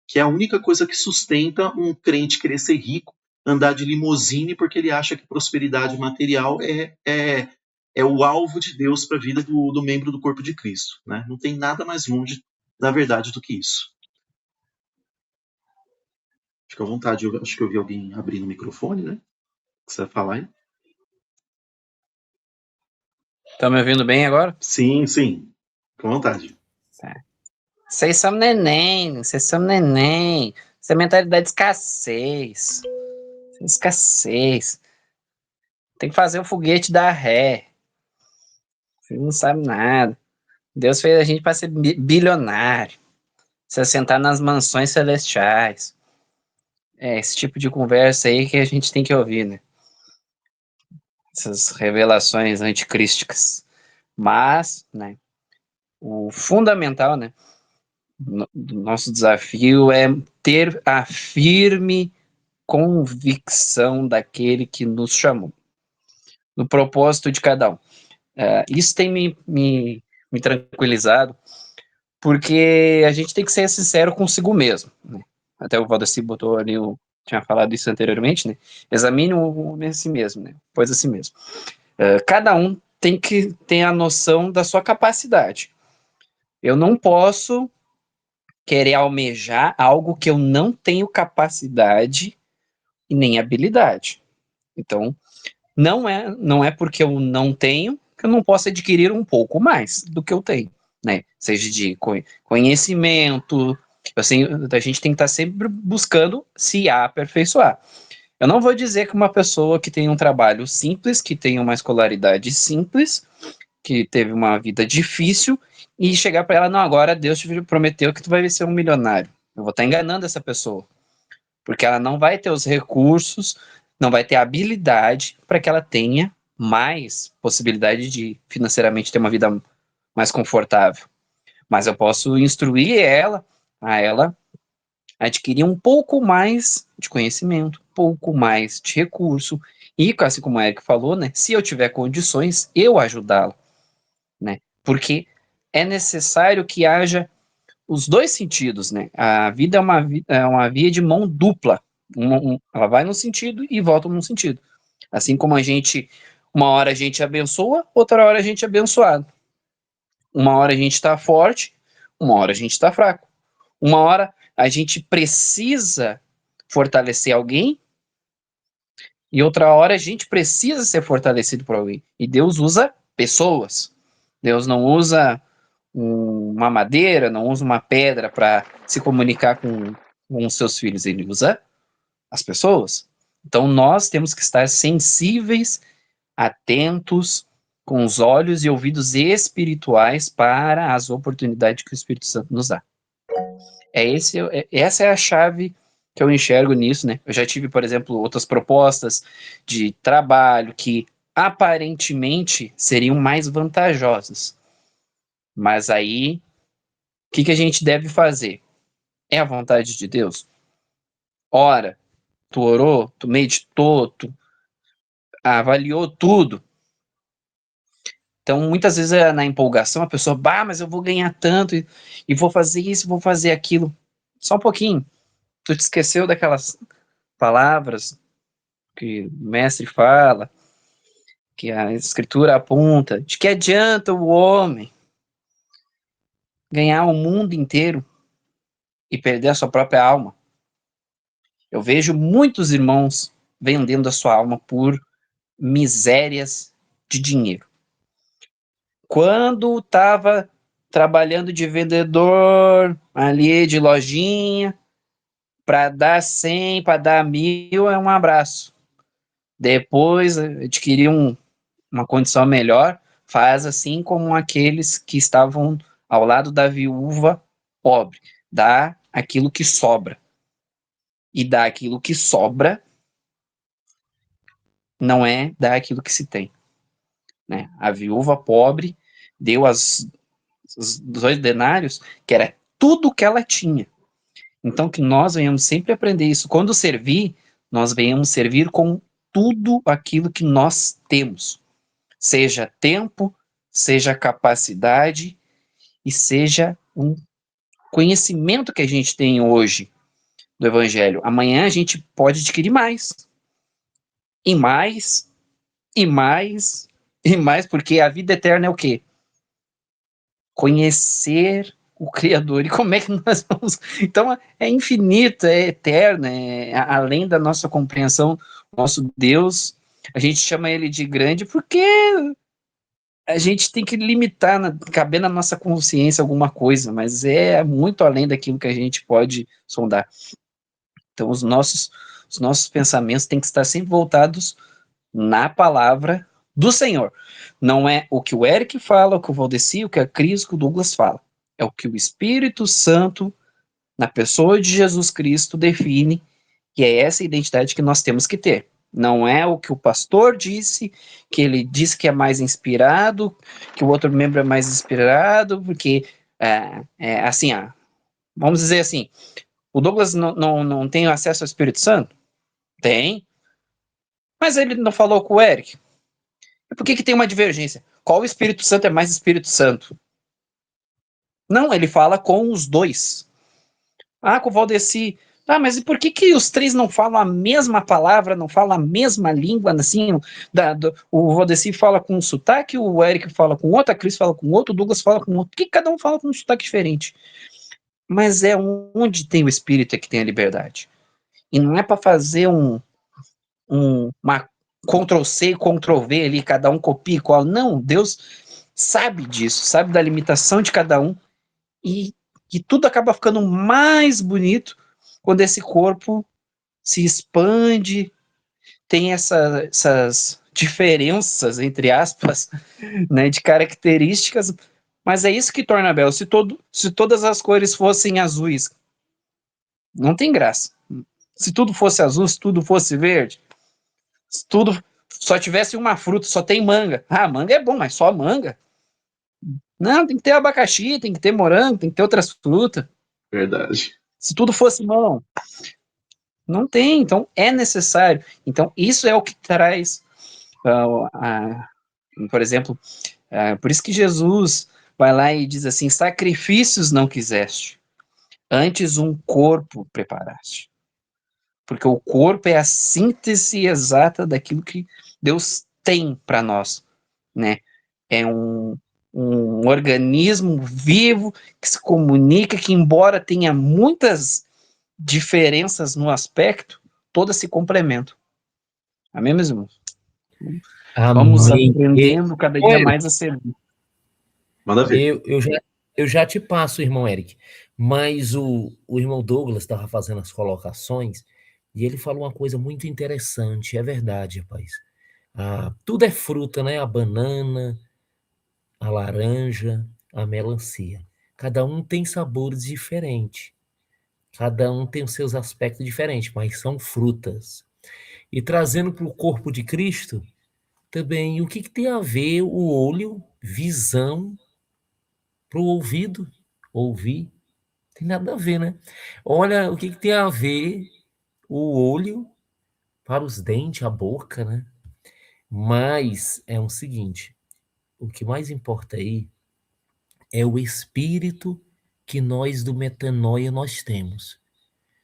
Que é a única coisa que sustenta um crente querer ser rico, andar de limusine porque ele acha que prosperidade material é o alvo de Deus para a vida do membro do corpo de Cristo. Né? Não tem nada mais longe da verdade do que isso. Fica à vontade, eu acho que eu vi alguém abrindo o microfone, né? Você vai falar aí? Tá me ouvindo bem agora? Sim, sim. Com vontade. Vocês são neném, vocês são neném. Isso é mentalidade de escassez. Escassez. Tem que fazer o foguete dar ré. Você não sabe nada. Deus fez a gente para ser bilionário. Se assentar nas mansões celestiais. É esse tipo de conversa aí que a gente tem que ouvir, né? Essas revelações anticrísticas. Mas, né, o fundamental, né, do nosso desafio é ter a firme convicção daquele que nos chamou, no propósito de cada um. Isso tem me tranquilizado, porque a gente tem que ser sincero consigo mesmo, né? Até o Valdeci botou ali, tinha falado isso anteriormente, né? Examine o homem a si mesmo, né? Pois a si mesmo. Cada um tem que ter a noção da sua capacidade. Eu não posso querer almejar algo que eu não tenho capacidade e nem habilidade. Então, não é porque eu não tenho que eu não posso adquirir um pouco mais do que eu tenho, né? Seja de conhecimento, assim, a gente tem que estar sempre buscando se aperfeiçoar. Eu não vou dizer que uma pessoa que tem um trabalho simples, que tem uma escolaridade simples, que teve uma vida difícil, e chegar para ela, não, agora Deus te prometeu que tu vai ser um milionário. Eu vou estar enganando essa pessoa, porque ela não vai ter os recursos, não vai ter a habilidade para que ela tenha mais possibilidade de financeiramente ter uma vida mais confortável. Mas eu posso instruir ela adquirir um pouco mais de conhecimento, um pouco mais de recurso, e assim como o Eric falou, né, se eu tiver condições, eu ajudá-lo, né, porque é necessário que haja os dois sentidos, né, a vida é uma via de mão dupla, ela vai num sentido e volta num sentido, assim como uma hora a gente abençoa, outra hora a gente é abençoado, uma hora a gente está forte, uma hora a gente está fraco, uma hora a gente precisa fortalecer alguém e outra hora a gente precisa ser fortalecido por alguém. E Deus usa pessoas. Deus não usa uma madeira, não usa uma pedra para se comunicar com os seus filhos. Ele usa as pessoas. Então nós temos que estar sensíveis, atentos, com os olhos e ouvidos espirituais para as oportunidades que o Espírito Santo nos dá. Essa é a chave que eu enxergo nisso, né? Eu já tive, por exemplo, outras propostas de trabalho que aparentemente seriam mais vantajosas. Mas aí, o que a gente deve fazer? É a vontade de Deus? Ora, tu orou, tu meditou, tu avaliou tudo. Então, muitas vezes, na empolgação, a pessoa, mas eu vou ganhar tanto, e vou fazer isso, vou fazer aquilo. Só um pouquinho. Tu te esqueceu daquelas palavras que o mestre fala, que a escritura aponta, de que adianta o homem ganhar o mundo inteiro e perder a sua própria alma? Eu vejo muitos irmãos vendendo a sua alma por misérias de dinheiro. Quando estava trabalhando de vendedor ali de lojinha, para dar 100, para dar 1.000, é um abraço. Depois adquirir uma condição melhor, faz assim como aqueles que estavam ao lado da viúva pobre, dá aquilo que sobra. E dar aquilo que sobra não é dar aquilo que se tem, né? A viúva pobre deu os 2 denários, que era tudo que ela tinha. Então, que nós venhamos sempre aprender isso. Quando servir, nós venhamos servir com tudo aquilo que nós temos. Seja tempo, seja capacidade e seja um conhecimento que a gente tem hoje do Evangelho. Amanhã a gente pode adquirir mais. E mais, e mais, e mais, porque a vida eterna é o quê? Conhecer o Criador. E como é que nós vamos... Então, é infinito, é eterno, é além da nossa compreensão. Nosso Deus, a gente chama ele de grande porque a gente tem que limitar, caber na nossa consciência alguma coisa, mas é muito além daquilo que a gente pode sondar. Então, os nossos pensamentos têm que estar sempre voltados na palavra do Senhor. Não é o que o Eric fala, o que o Valdeci, o que a Cris, o que o Douglas fala. É o que o Espírito Santo, na pessoa de Jesus Cristo, define, que é essa identidade que nós temos que ter. Não é o que o pastor disse, que ele disse que é mais inspirado, que o outro membro é mais inspirado, porque, assim, vamos dizer assim, o Douglas não tem acesso ao Espírito Santo? Tem. Mas ele não falou com o Eric? E por que tem uma divergência? Qual Espírito Santo é mais Espírito Santo? Não, ele fala com os dois. Com o Valdeci. Mas e por que os três não falam a mesma palavra, não falam a mesma língua, assim, o Valdeci fala com um sotaque, o Eric fala com outro, a Cris fala com outro, o Douglas fala com outro. Por que cada um fala com um sotaque diferente? Mas é onde tem o Espírito é que tem a liberdade. E não é para fazer uma Ctrl-C, Ctrl-V ali, cada um copia e cola. Não, Deus sabe disso, sabe da limitação de cada um, e tudo acaba ficando mais bonito quando esse corpo se expande, tem essas diferenças, entre aspas, né, de características, mas é isso que torna belo. Se todas as cores fossem azuis, não tem graça. Se tudo fosse azul, se tudo fosse verde, se tudo só tivesse uma fruta, só tem manga. Manga é bom, mas só manga? Não, tem que ter abacaxi, tem que ter morango, tem que ter outras frutas. Verdade. Se tudo fosse mão, não tem, então é necessário. Então isso é o que traz, por exemplo, por isso que Jesus vai lá e diz assim, sacrifícios não quiseste, antes um corpo preparaste. Porque o corpo é a síntese exata daquilo que Deus tem para nós, né? É um organismo vivo que se comunica, que embora tenha muitas diferenças no aspecto, todas se complementam. Amém, meus irmãos? Vamos Amém. aprendendo cada dia mais a ser. Manda ver. Eu já te passo, irmão Eric, mas o irmão Douglas estava fazendo as colocações e ele falou uma coisa muito interessante, é verdade, rapaz. Tudo é fruta, né? A banana, a laranja, a melancia. Cada um tem sabores diferentes. Cada um tem os seus aspectos diferentes, mas são frutas. E trazendo para o corpo de Cristo, também, o que tem a ver o olho, visão, para o ouvido, ouvir? Tem nada a ver, né? Olha, o que tem a ver o olho para os dentes, a boca, né? Mas é o seguinte, o que mais importa aí é o espírito que nós do Metanoia nós temos.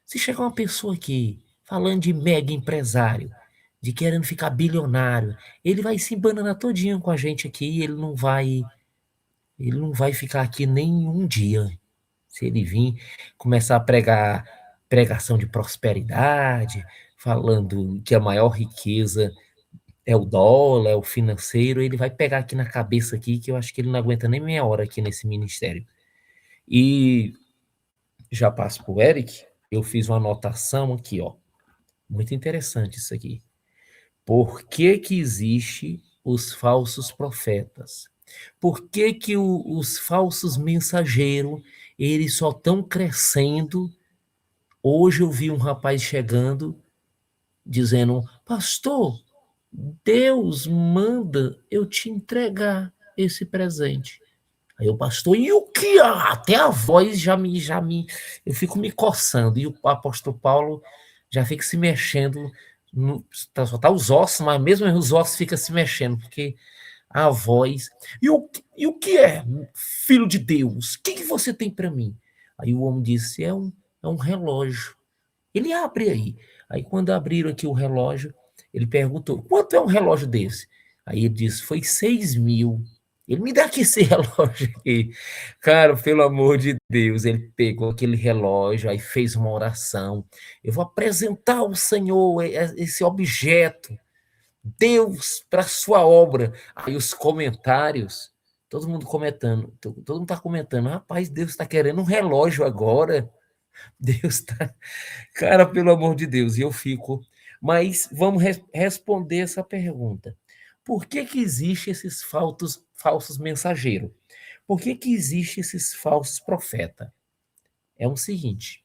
Se chegar uma pessoa aqui falando de mega empresário, de querendo ficar bilionário, ele vai se embananar todinho com a gente aqui, ele não vai ficar aqui nem um dia. Se ele vir começar a pregar pregação de prosperidade, falando que a maior riqueza é o dólar, é o financeiro, ele vai pegar aqui na cabeça aqui, que eu acho que ele não aguenta nem meia hora aqui nesse ministério. E já passo para o Eric, eu fiz uma anotação aqui, ó. Muito interessante isso aqui. Por que existe os falsos profetas? Por que os falsos mensageiros, eles só estão crescendo? Hoje eu vi um rapaz chegando, dizendo, pastor, Deus manda eu te entregar esse presente. Aí o pastor, e o que? Até a voz eu fico me coçando. E o apóstolo Paulo já fica se mexendo, só tá os ossos, mas mesmo os ossos ficam se mexendo, porque a voz. E o que é, filho de Deus? O que você tem para mim? Aí o homem disse, é um relógio. Ele abre aí. Aí quando abriram aqui o relógio, ele perguntou, quanto é um relógio desse? Aí ele disse, foi 6.000. Ele me dá aqui esse relógio aqui. Cara, pelo amor de Deus, ele pegou aquele relógio, aí fez uma oração. Eu vou apresentar ao Senhor esse objeto, Deus, para sua obra. Aí os comentários, todo mundo comentando, todo mundo está comentando, rapaz, Deus está querendo um relógio agora. Deus está... Cara, pelo amor de Deus, e eu fico... Mas vamos responder essa pergunta. Por que que existem esses falsos mensageiros? Por que que existem esses falsos profetas? É o seguinte,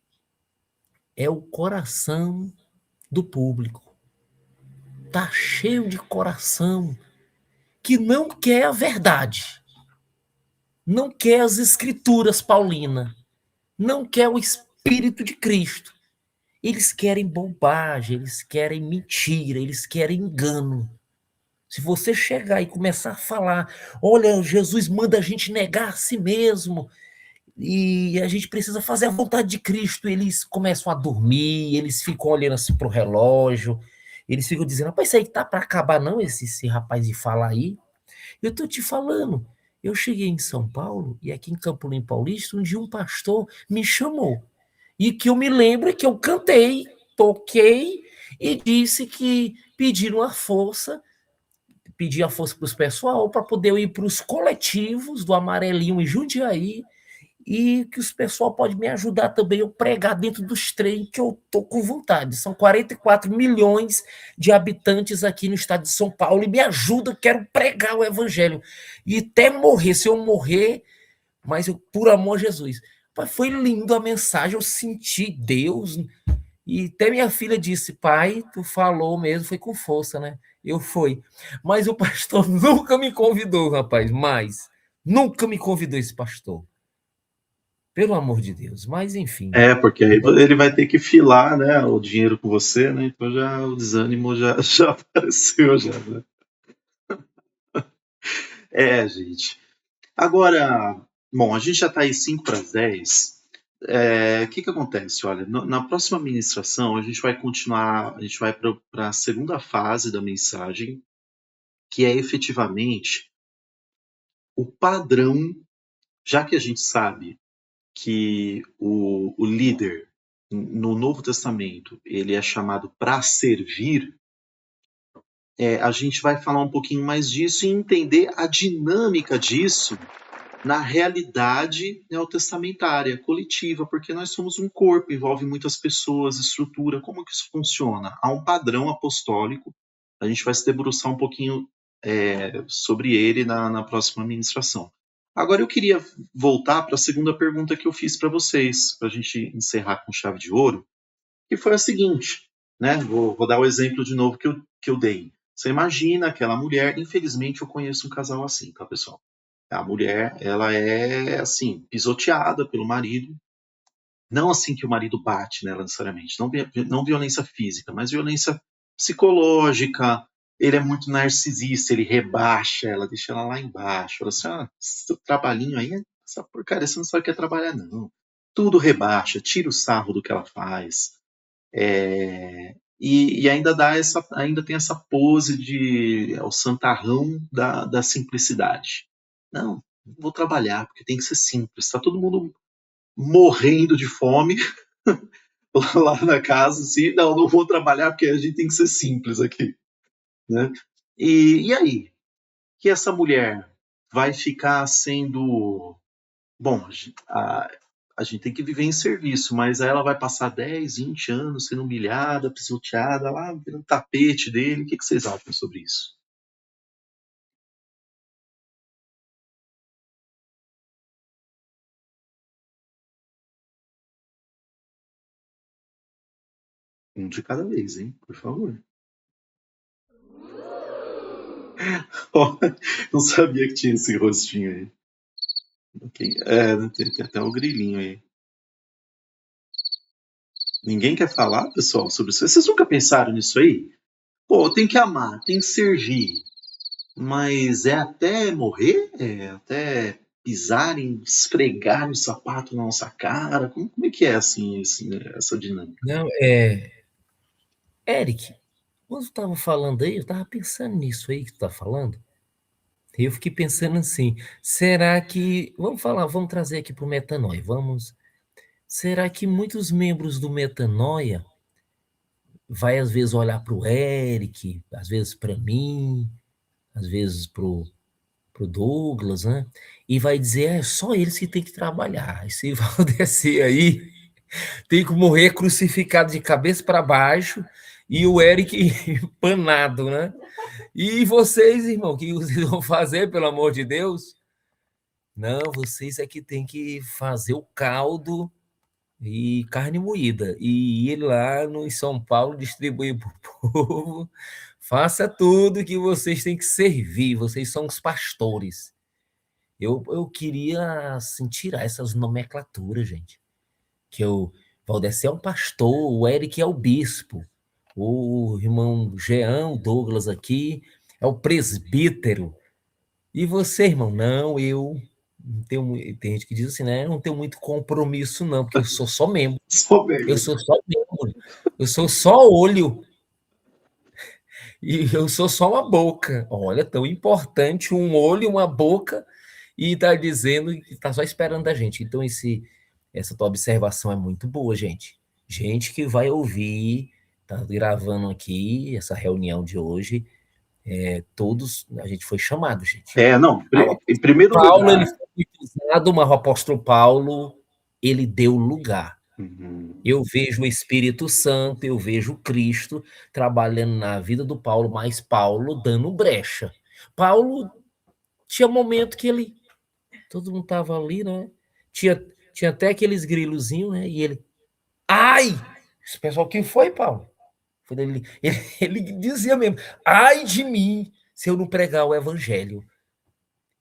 é o coração do público. Tá cheio de coração que não quer a verdade, não quer as escrituras paulinas, não quer o Espírito de Cristo. Eles querem bobagem, eles querem mentira, eles querem engano. Se você chegar e começar a falar, olha, Jesus manda a gente negar a si mesmo, e a gente precisa fazer a vontade de Cristo, eles começam a dormir, eles ficam olhando assim para o relógio, eles ficam dizendo, rapaz, isso aí tá para acabar não, esse rapaz de falar aí. Eu tô te falando, eu cheguei em São Paulo, e aqui em Campo Paulista, um dia um pastor me chamou, e que eu me lembro que eu cantei, toquei, e disse que pediram a força, pedi a força para os pessoal para poder ir para os coletivos do Amarelinho em Jundiaí, e que os pessoal pode me ajudar também eu pregar dentro dos trem, que eu tô com vontade. São 44 milhões de habitantes aqui no estado de São Paulo, e me ajuda, quero pregar o evangelho. E até morrer, se eu morrer, mas eu, por amor a Jesus. Foi lindo a mensagem, eu senti Deus, e até minha filha disse, pai, tu falou mesmo, foi com força, né? Eu fui. Mas o pastor nunca me convidou, rapaz, nunca me convidou esse pastor. Pelo amor de Deus, mas enfim. Porque aí ele vai ter que filar, né, o dinheiro com você, né? Então já o desânimo já apareceu já, né? Gente. Agora, bom, a gente já está aí 5 para as 10. O que acontece? Olha, na próxima ministração a gente vai continuar, a gente vai para a segunda fase da mensagem, que é efetivamente o padrão, já que a gente sabe que o líder no Novo Testamento ele é chamado para servir, a gente vai falar um pouquinho mais disso e entender a dinâmica disso na realidade neotestamentária, coletiva, porque nós somos um corpo, envolve muitas pessoas, estrutura, como que isso funciona? Há um padrão apostólico, a gente vai se debruçar um pouquinho sobre ele na próxima ministração. Agora eu queria voltar para a segunda pergunta que eu fiz para vocês, para a gente encerrar com chave de ouro, que foi a seguinte, né? Vou dar o exemplo de novo que eu dei. Você imagina aquela mulher, infelizmente eu conheço um casal assim, tá, pessoal? A mulher, ela é, assim, pisoteada pelo marido, não assim que o marido bate nela necessariamente, não violência física, mas violência psicológica. Ele é muito narcisista, ele rebaixa ela, deixa ela lá embaixo. Fala assim, esse trabalhinho aí, essa porcaria, você não sabe o que é trabalhar, não. Tudo rebaixa, tira o sarro do que ela faz. E ainda tem essa pose de o santarrão da simplicidade. Não vou trabalhar, porque tem que ser simples. Está todo mundo morrendo de fome lá na casa, assim, não vou trabalhar porque a gente tem que ser simples aqui, né? E aí? Que essa mulher vai ficar sendo... Bom, a gente tem que viver em serviço, mas aí ela vai passar 10, 20 anos sendo humilhada, pisoteada, lá no tapete dele. O que vocês acham sobre isso? Um de cada vez, hein? Por favor. Não sabia que tinha esse rostinho aí. Tem até o grilinho aí. Ninguém quer falar, pessoal, sobre isso? Vocês nunca pensaram nisso aí? Pô, tem que amar, tem que servir. Mas é até morrer? É até pisarem, esfregar no sapato na nossa cara? Como é que é assim essa dinâmica? Não, Eric, quando tu estava falando aí, eu estava pensando nisso aí que tu está falando. E eu fiquei pensando assim, será que... Vamos trazer aqui para o Metanoia, será que muitos membros do Metanoia vai às vezes olhar para o Eric, às vezes para mim, às vezes para o Douglas, né? E vai dizer, é só eles que tem que trabalhar. Esse Valdeci aí tem que morrer crucificado de cabeça para baixo e o Eric empanado, né? E vocês, irmão, o que vocês vão fazer, pelo amor de Deus? Não, vocês é que tem que fazer o caldo e carne moída. E ir lá em São Paulo distribuir para o povo. Faça tudo que vocês têm que servir. Vocês são os pastores. Eu queria assim, tirar essas nomenclaturas, gente. Que o Valdeci é um pastor, o Eric é o bispo, o irmão Jean, o Douglas aqui, é o presbítero. E você, irmão? Não, eu não tenho. Tem gente que diz assim, né? Eu não tenho muito compromisso, não, porque eu sou só membro. Eu sou só membro. Eu sou só olho. E eu sou só uma boca. Olha, tão importante um olho, uma boca, e está dizendo que está só esperando a gente. Então, essa tua observação é muito boa, gente. Gente que vai ouvir, tá gravando aqui essa reunião de hoje. Todos, a gente foi chamado, gente. Não, em primeiro Paulo, lugar... ele foi muito usado, mas o apóstolo Paulo, ele deu lugar. Eu vejo o Espírito Santo, eu vejo Cristo trabalhando na vida do Paulo, mas Paulo dando brecha. Paulo tinha momento que ele... Todo mundo estava ali, né? Tinha até aqueles grilozinhos, né? E ele... Ai! Esse pessoal, quem foi, Paulo? Ele dizia mesmo, ai de mim, se eu não pregar o evangelho.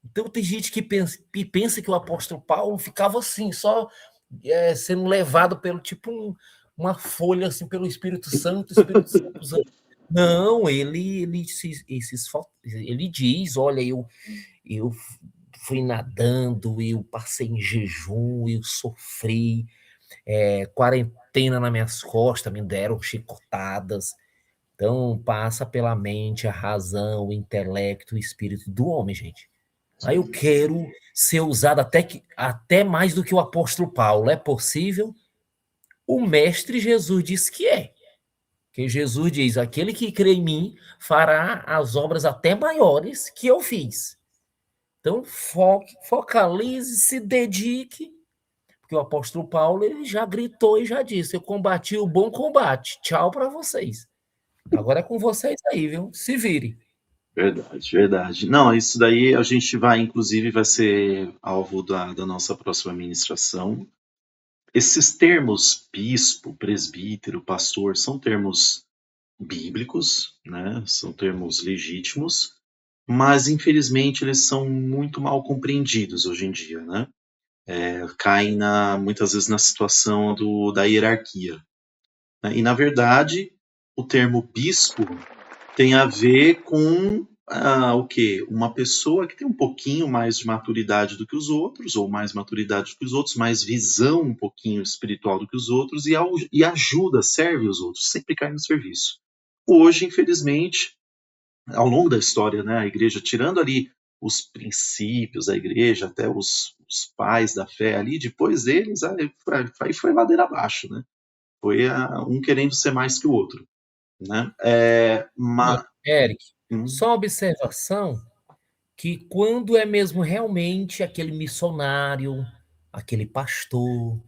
Então tem gente que pensa que o apóstolo Paulo ficava assim, só sendo levado pelo tipo uma folha assim pelo Espírito Santo. Não, ele diz, olha, eu fui nadando, eu passei em jejum, eu sofri, quarentena nas minhas costas, me deram chicotadas. Então passa pela mente a razão, o intelecto, o espírito do homem, gente. Aí eu quero ser usado até mais do que o apóstolo Paulo. É possível? O mestre Jesus diz que é. Que Jesus diz, aquele que crê em mim fará as obras até maiores que eu fiz. Então focalize, se dedique, porque o apóstolo Paulo ele já gritou e já disse, eu combati o bom combate, tchau para vocês. Agora é com vocês aí, viu? Se vire. Verdade, verdade. Não, isso daí a gente vai, inclusive, vai ser alvo da nossa próxima ministração. Esses termos bispo, presbítero, pastor, são termos bíblicos, né? São termos legítimos, mas infelizmente eles são muito mal compreendidos hoje em dia, né? Caem muitas vezes na situação da hierarquia. Né? E na verdade, o termo bispo tem a ver com o quê? Uma pessoa que tem um pouquinho mais de maturidade do que os outros, ou mais maturidade do que os outros, mais visão um pouquinho espiritual do que os outros, e ajuda, serve os outros, sempre cai no serviço. Hoje, infelizmente, ao longo da história, né, a igreja, tirando ali os princípios da igreja, até os pais da fé ali, depois deles, aí foi ladeira abaixo, né? Foi um querendo ser mais que o outro. Né? Eric, só uma observação que quando é mesmo realmente aquele missionário, aquele pastor,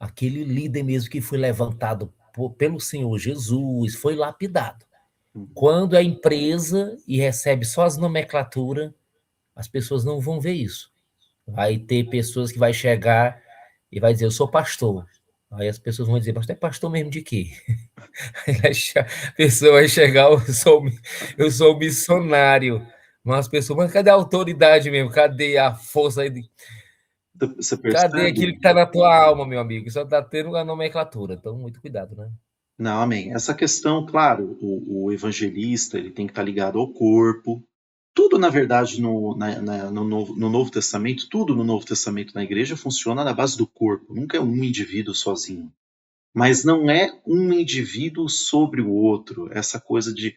aquele líder mesmo que foi levantado pelo Senhor Jesus, foi lapidado. Quando é empresa e recebe só as nomenclaturas, as pessoas não vão ver isso. Vai ter pessoas que vai chegar e vai dizer, eu sou pastor. Aí as pessoas vão dizer, mas tu é pastor mesmo de quê? A pessoa vai chegar, eu sou missionário. Mas as pessoas, mas cadê a autoridade mesmo? Cadê a força aí? Cadê aquilo que está na tua alma, meu amigo? Só está tendo a nomenclatura. Então, muito cuidado, né? Não, amém. Essa questão, claro, o evangelista ele tem que estar ligado ao corpo. Tudo, na verdade, no Novo Testamento, tudo no Novo Testamento na igreja funciona na base do corpo. Nunca é um indivíduo sozinho. Mas não é um indivíduo sobre o outro. Essa coisa de,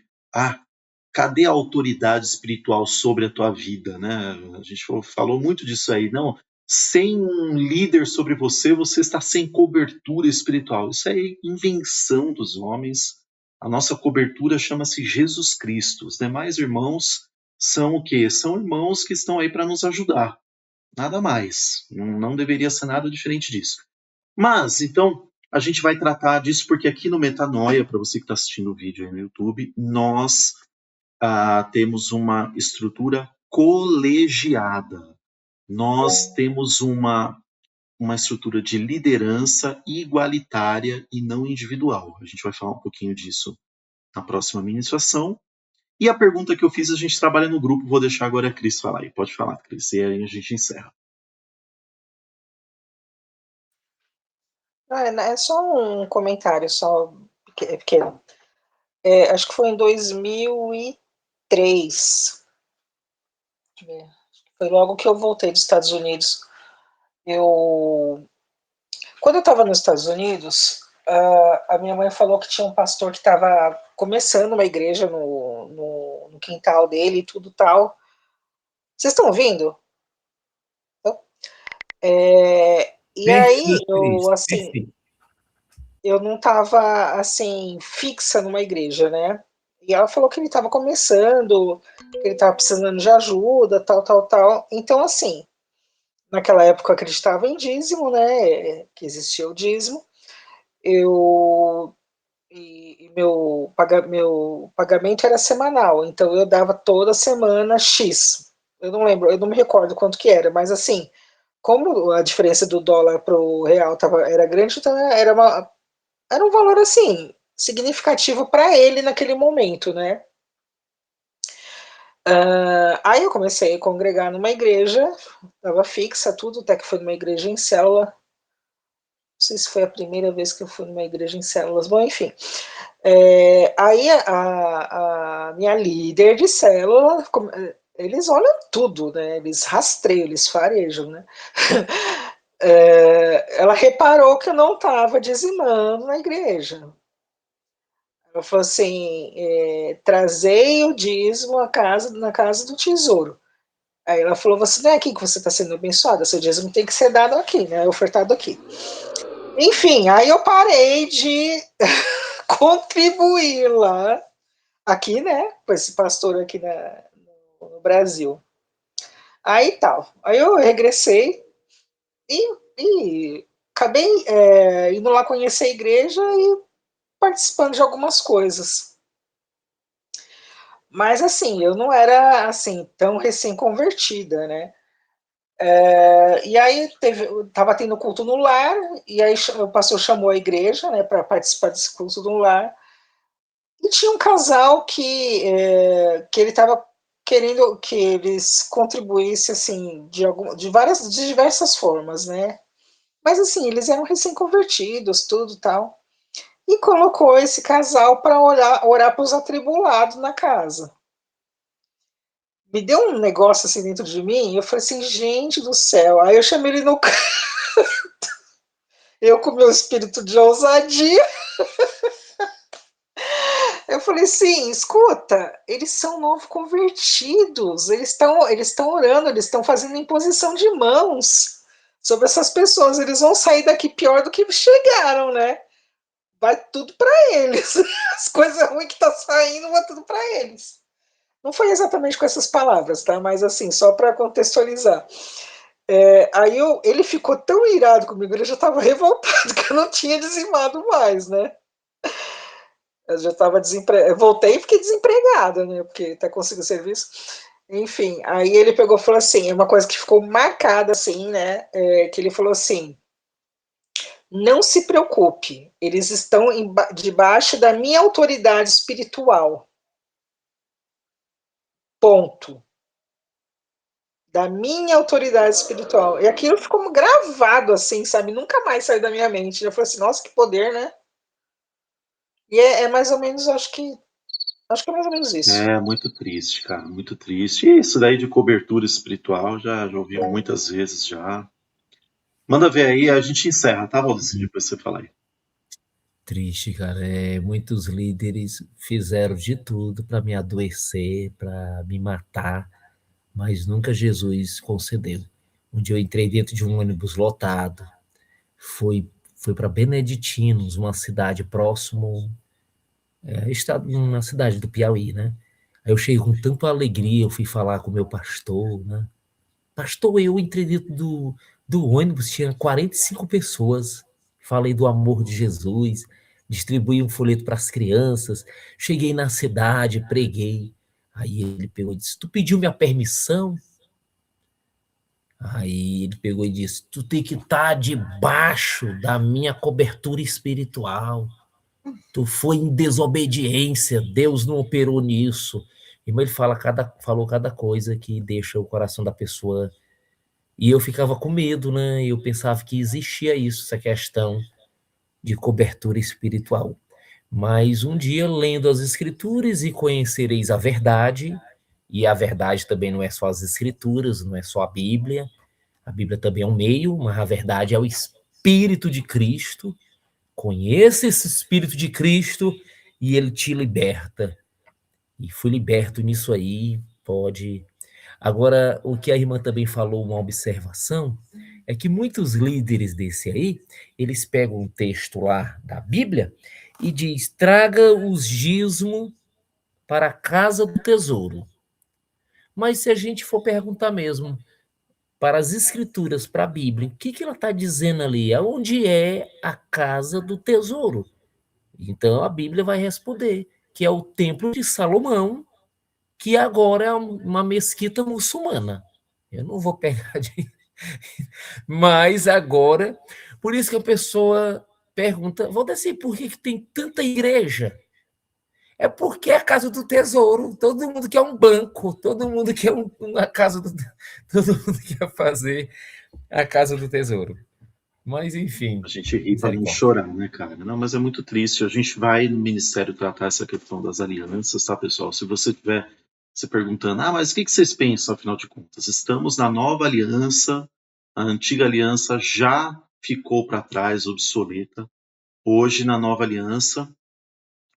cadê a autoridade espiritual sobre a tua vida, né? A gente falou muito disso aí. Não, sem um líder sobre você, você está sem cobertura espiritual. Isso é invenção dos homens, A nossa cobertura chama-se Jesus Cristo. Os demais irmãos são o quê? São irmãos que estão aí para nos ajudar. Nada mais. Não deveria ser nada diferente disso. Mas, então, a gente vai tratar disso porque aqui no Metanoia, para você que está assistindo o vídeo aí no YouTube, nós temos uma estrutura colegiada. Nós temos uma estrutura de liderança igualitária e não individual. A gente vai falar um pouquinho disso na próxima ministração. E a pergunta que eu fiz, a gente trabalha no grupo, vou deixar agora a Cris falar aí. Pode falar, Cris, e aí a gente encerra. É só um comentário, só pequeno. Acho que foi em 2003. Deixa eu ver. Foi logo que eu voltei dos Estados Unidos. Quando eu estava nos Estados Unidos, a minha mãe falou que tinha um pastor que estava começando uma igreja no quintal dele e tudo tal. Vocês estão ouvindo? E aí, eu não estava, assim, fixa numa igreja, né? E ela falou que ele estava começando, que ele estava precisando de ajuda, tal, tal, tal. Então, assim, naquela época eu acreditava em dízimo, né? Que existia o dízimo. Meu pagamento era semanal, então eu dava toda semana X. Eu não lembro, eu não me recordo quanto que era, mas assim, como a diferença do dólar para o real era grande, então era um valor assim significativo para ele naquele momento, né? Aí eu comecei a congregar numa igreja, estava fixa tudo, até que foi numa igreja em célula. Não sei se foi a primeira vez que eu fui numa igreja em células, bom, enfim. Aí a minha líder de célula, eles olham tudo, né? Eles rastreiam, eles farejam, né? Ela reparou que eu não estava dizimando na igreja. Ela falou assim: trazei o dízimo na casa do tesouro. Aí ela falou: você não é aqui que você está sendo abençoada, seu dízimo tem que ser dado aqui, né? Ofertado aqui. Enfim, aí eu parei de contribuir lá, aqui, né? Com esse pastor aqui no Brasil. Aí tal. Aí eu regressei e acabei indo lá conhecer a igreja e participando de algumas coisas. Mas assim, eu não era assim tão recém-convertida, né? E aí estava tendo culto no lar, e aí o pastor chamou a igreja, né, para participar desse culto no lar. E tinha um casal que ele estava querendo que eles contribuíssem assim de diversas formas, né? Mas assim, eles eram recém-convertidos, tudo tal. E colocou esse casal para orar para os atribulados na casa. Me deu um negócio assim dentro de mim, eu falei assim, gente do céu. Aí eu chamei ele no canto, eu com meu espírito de ousadia. Eu falei assim, escuta, eles são novo convertidos, eles estão orando, eles estão fazendo imposição de mãos sobre essas pessoas, eles vão sair daqui pior do que chegaram, né? Vai tudo para eles. As coisas ruins que tá saindo, vai tudo para eles. Não foi exatamente com essas palavras, tá? Mas assim, só para contextualizar. Aí ele ficou tão irado comigo, ele já estava revoltado que eu não tinha dizimado mais, né? Eu já estava desempregada. Voltei e fiquei desempregada, né? Porque até consegui serviço. Enfim, aí ele pegou e falou assim: é uma coisa que ficou marcada, assim, né? Que ele falou assim: não se preocupe, eles estão debaixo da minha autoridade espiritual. Ponto. Da minha autoridade espiritual. E aquilo ficou gravado, assim, sabe? Nunca mais saiu da minha mente. Eu falei assim: nossa, que poder, né? E é mais ou menos, acho que é mais ou menos isso. É muito triste, cara, muito triste. E isso daí de cobertura espiritual já ouvi muitas vezes já. Manda ver aí, a gente encerra, tá, Wallace? Depois você fala aí. Triste, cara. Muitos líderes fizeram de tudo para me adoecer, para me matar, mas nunca Jesus concedeu. Um dia eu entrei dentro de um ônibus lotado, fui para Beneditinos, uma cidade próximo estado na cidade do Piauí, né? Aí eu cheguei com tanta alegria, eu fui falar com o meu pastor, né? Pastor, eu entrei dentro do ônibus, tinha 45 pessoas. Falei do amor de Jesus, distribuí um folheto para as crianças, cheguei na cidade, preguei. Aí ele pegou e disse: Tu pediu minha permissão? Aí ele pegou e disse: Tu tem que estar debaixo da minha cobertura espiritual. Tu foi em desobediência, Deus não operou nisso. Irmão, ele falou cada coisa que deixa o coração da pessoa. E eu ficava com medo, né? Eu pensava que existia isso, essa questão de cobertura espiritual. Mas um dia, lendo as Escrituras e conhecereis a verdade, e a verdade também não é só as Escrituras, não é só a Bíblia também é um meio, mas a verdade é o Espírito de Cristo. Conheça esse Espírito de Cristo e ele te liberta. E fui liberto nisso aí, pode. Agora, o que a irmã também falou, uma observação, é que muitos líderes desse aí, eles pegam um texto lá da Bíblia e diz: traga os dízimos para a casa do tesouro. Mas se a gente for perguntar mesmo para as escrituras, para a Bíblia, o que ela está dizendo ali? Aonde é a casa do tesouro? Então a Bíblia vai responder que é o templo de Salomão, que agora é uma mesquita muçulmana. Eu não vou pegar de... Mas agora, por isso que a pessoa pergunta, Valdeci, por que tem tanta igreja? É porque é a casa do tesouro. Todo mundo quer um banco, todo mundo quer uma casa do... Todo mundo quer fazer a casa do tesouro. Mas, enfim. A gente ri para não chorar, né, cara? Não, mas é muito triste. A gente vai no ministério tratar essa questão das alianças, tá, pessoal? Se você tiver se perguntando, mas o que vocês pensam, afinal de contas? Estamos na nova aliança, a antiga aliança já ficou para trás, obsoleta. Hoje, na nova aliança,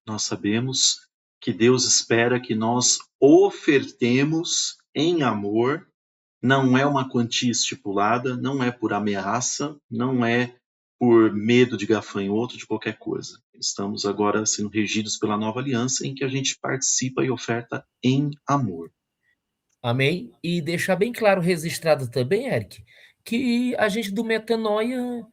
nós sabemos que Deus espera que nós ofertemos em amor. Não é uma quantia estipulada, não é por ameaça, não é por medo de gafanhoto, de qualquer coisa. Estamos agora sendo regidos pela nova aliança em que a gente participa e oferta em amor. Amém? E deixar bem claro, registrado também, Eric, que a gente do Metanoia,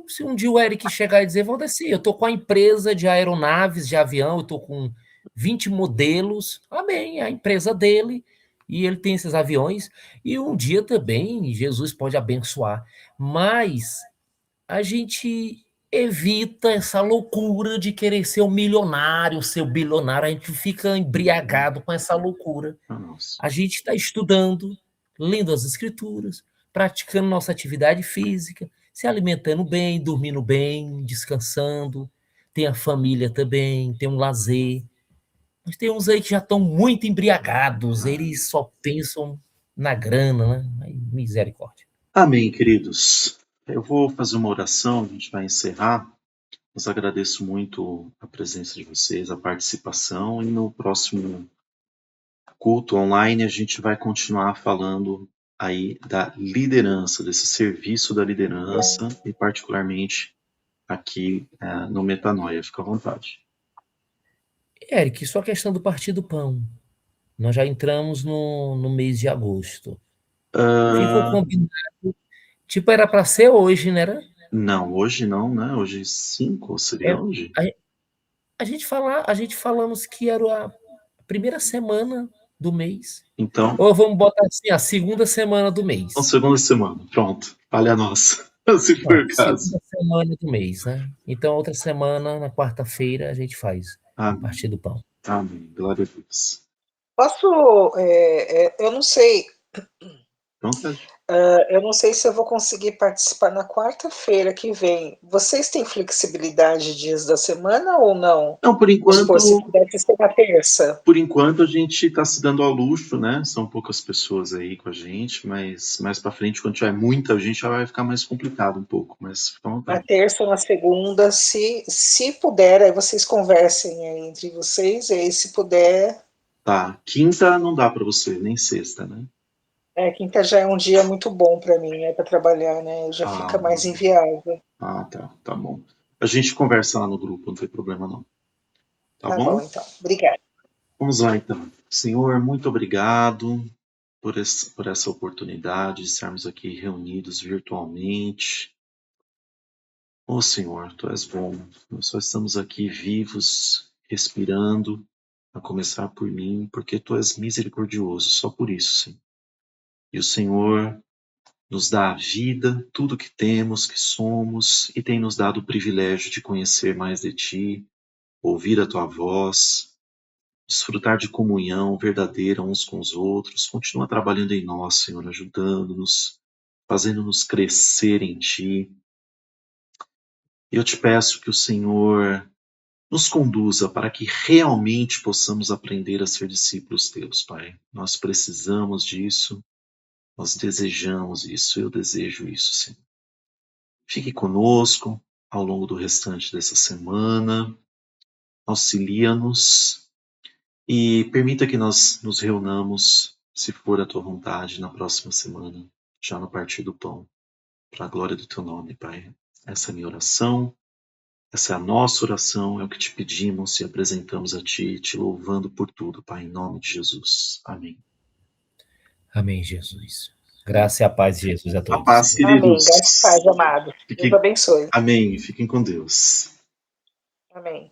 se um dia o Eric chegar e dizer, Valdeci, eu estou com a empresa de aeronaves, de avião, eu estou com 20 modelos, amém, é a empresa dele, e ele tem esses aviões, e um dia também Jesus pode abençoar, mas a gente evita essa loucura de querer ser um milionário, ser um bilionário, a gente fica embriagado com essa loucura. A gente está estudando, lendo as escrituras, praticando nossa atividade física, se alimentando bem, dormindo bem, descansando, tem a família também, tem um lazer. Mas tem uns aí que já estão muito embriagados, eles só pensam na grana, né? Aí, misericórdia. Amém, queridos. Eu vou fazer uma oração, a gente vai encerrar. Mas agradeço muito a presença de vocês, a participação, e no próximo culto online a gente vai continuar falando aí da liderança, desse serviço da liderança, e particularmente aqui no Metanoia. Fica à vontade. Eric, só a questão do Partido Pão. Nós já entramos no mês de agosto. Ficou combinado. Tipo, era para ser hoje, não era? Não, hoje não, né? Hoje 5, seria hoje? A gente falamos que era a primeira semana do mês. Então, ou vamos botar assim, a segunda semana do mês. Então, segunda semana, pronto. Falha nossa, se for o caso. Segunda semana do mês, né? Então, outra semana, na quarta-feira, a gente faz a partir do pão. Amém. Glória a Deus. Posso... eu não sei... Pronto. Eu não sei se eu vou conseguir participar na quarta-feira que vem. Vocês têm flexibilidade de dias da semana ou não? Não, por enquanto. Se pudesse ser na terça. Por enquanto a gente está se dando ao luxo, né? São poucas pessoas aí com a gente, mas mais para frente, quando tiver muita gente, já vai ficar mais complicado um pouco. Mas na terça ou na segunda, se puder, aí vocês conversem aí entre vocês, e aí se puder. Tá. Quinta não dá para você, nem sexta, né? Quinta já é um dia muito bom para mim, né, para trabalhar, né, já fica mais inviável. Tá bom. A gente conversa lá no grupo, não tem problema não. Tá Tá bom? bom, então. Obrigada. Vamos lá, então. Senhor, muito obrigado por essa oportunidade de estarmos aqui reunidos virtualmente. Ô Senhor, Tu és bom. Nós só estamos aqui vivos, respirando, a começar por mim, porque Tu és misericordioso, só por isso, Senhor. E o Senhor nos dá a vida, tudo que temos, que somos, e tem nos dado o privilégio de conhecer mais de Ti, ouvir a Tua voz, desfrutar de comunhão verdadeira uns com os outros. Continua trabalhando em nós, Senhor, ajudando-nos, fazendo-nos crescer em Ti. E eu te peço que o Senhor nos conduza para que realmente possamos aprender a ser discípulos Teus, Pai. Nós precisamos disso, nós desejamos isso, eu desejo isso, Senhor. Fique conosco ao longo do restante dessa semana, auxilia-nos e permita que nós nos reunamos, se for a Tua vontade, na próxima semana, já no Partir do Pão, para a glória do Teu nome, Pai. Essa é a minha oração. Essa é a nossa oração, é o que te pedimos e apresentamos a Ti, te louvando por tudo, Pai, em nome de Jesus. Amém. Amém, Jesus. Graça e a paz de Jesus a A todos. paz, Amém. queridos. Graças a Deus, amado. Deus Fiquem... abençoe. Amém. Fiquem com Deus. Amém.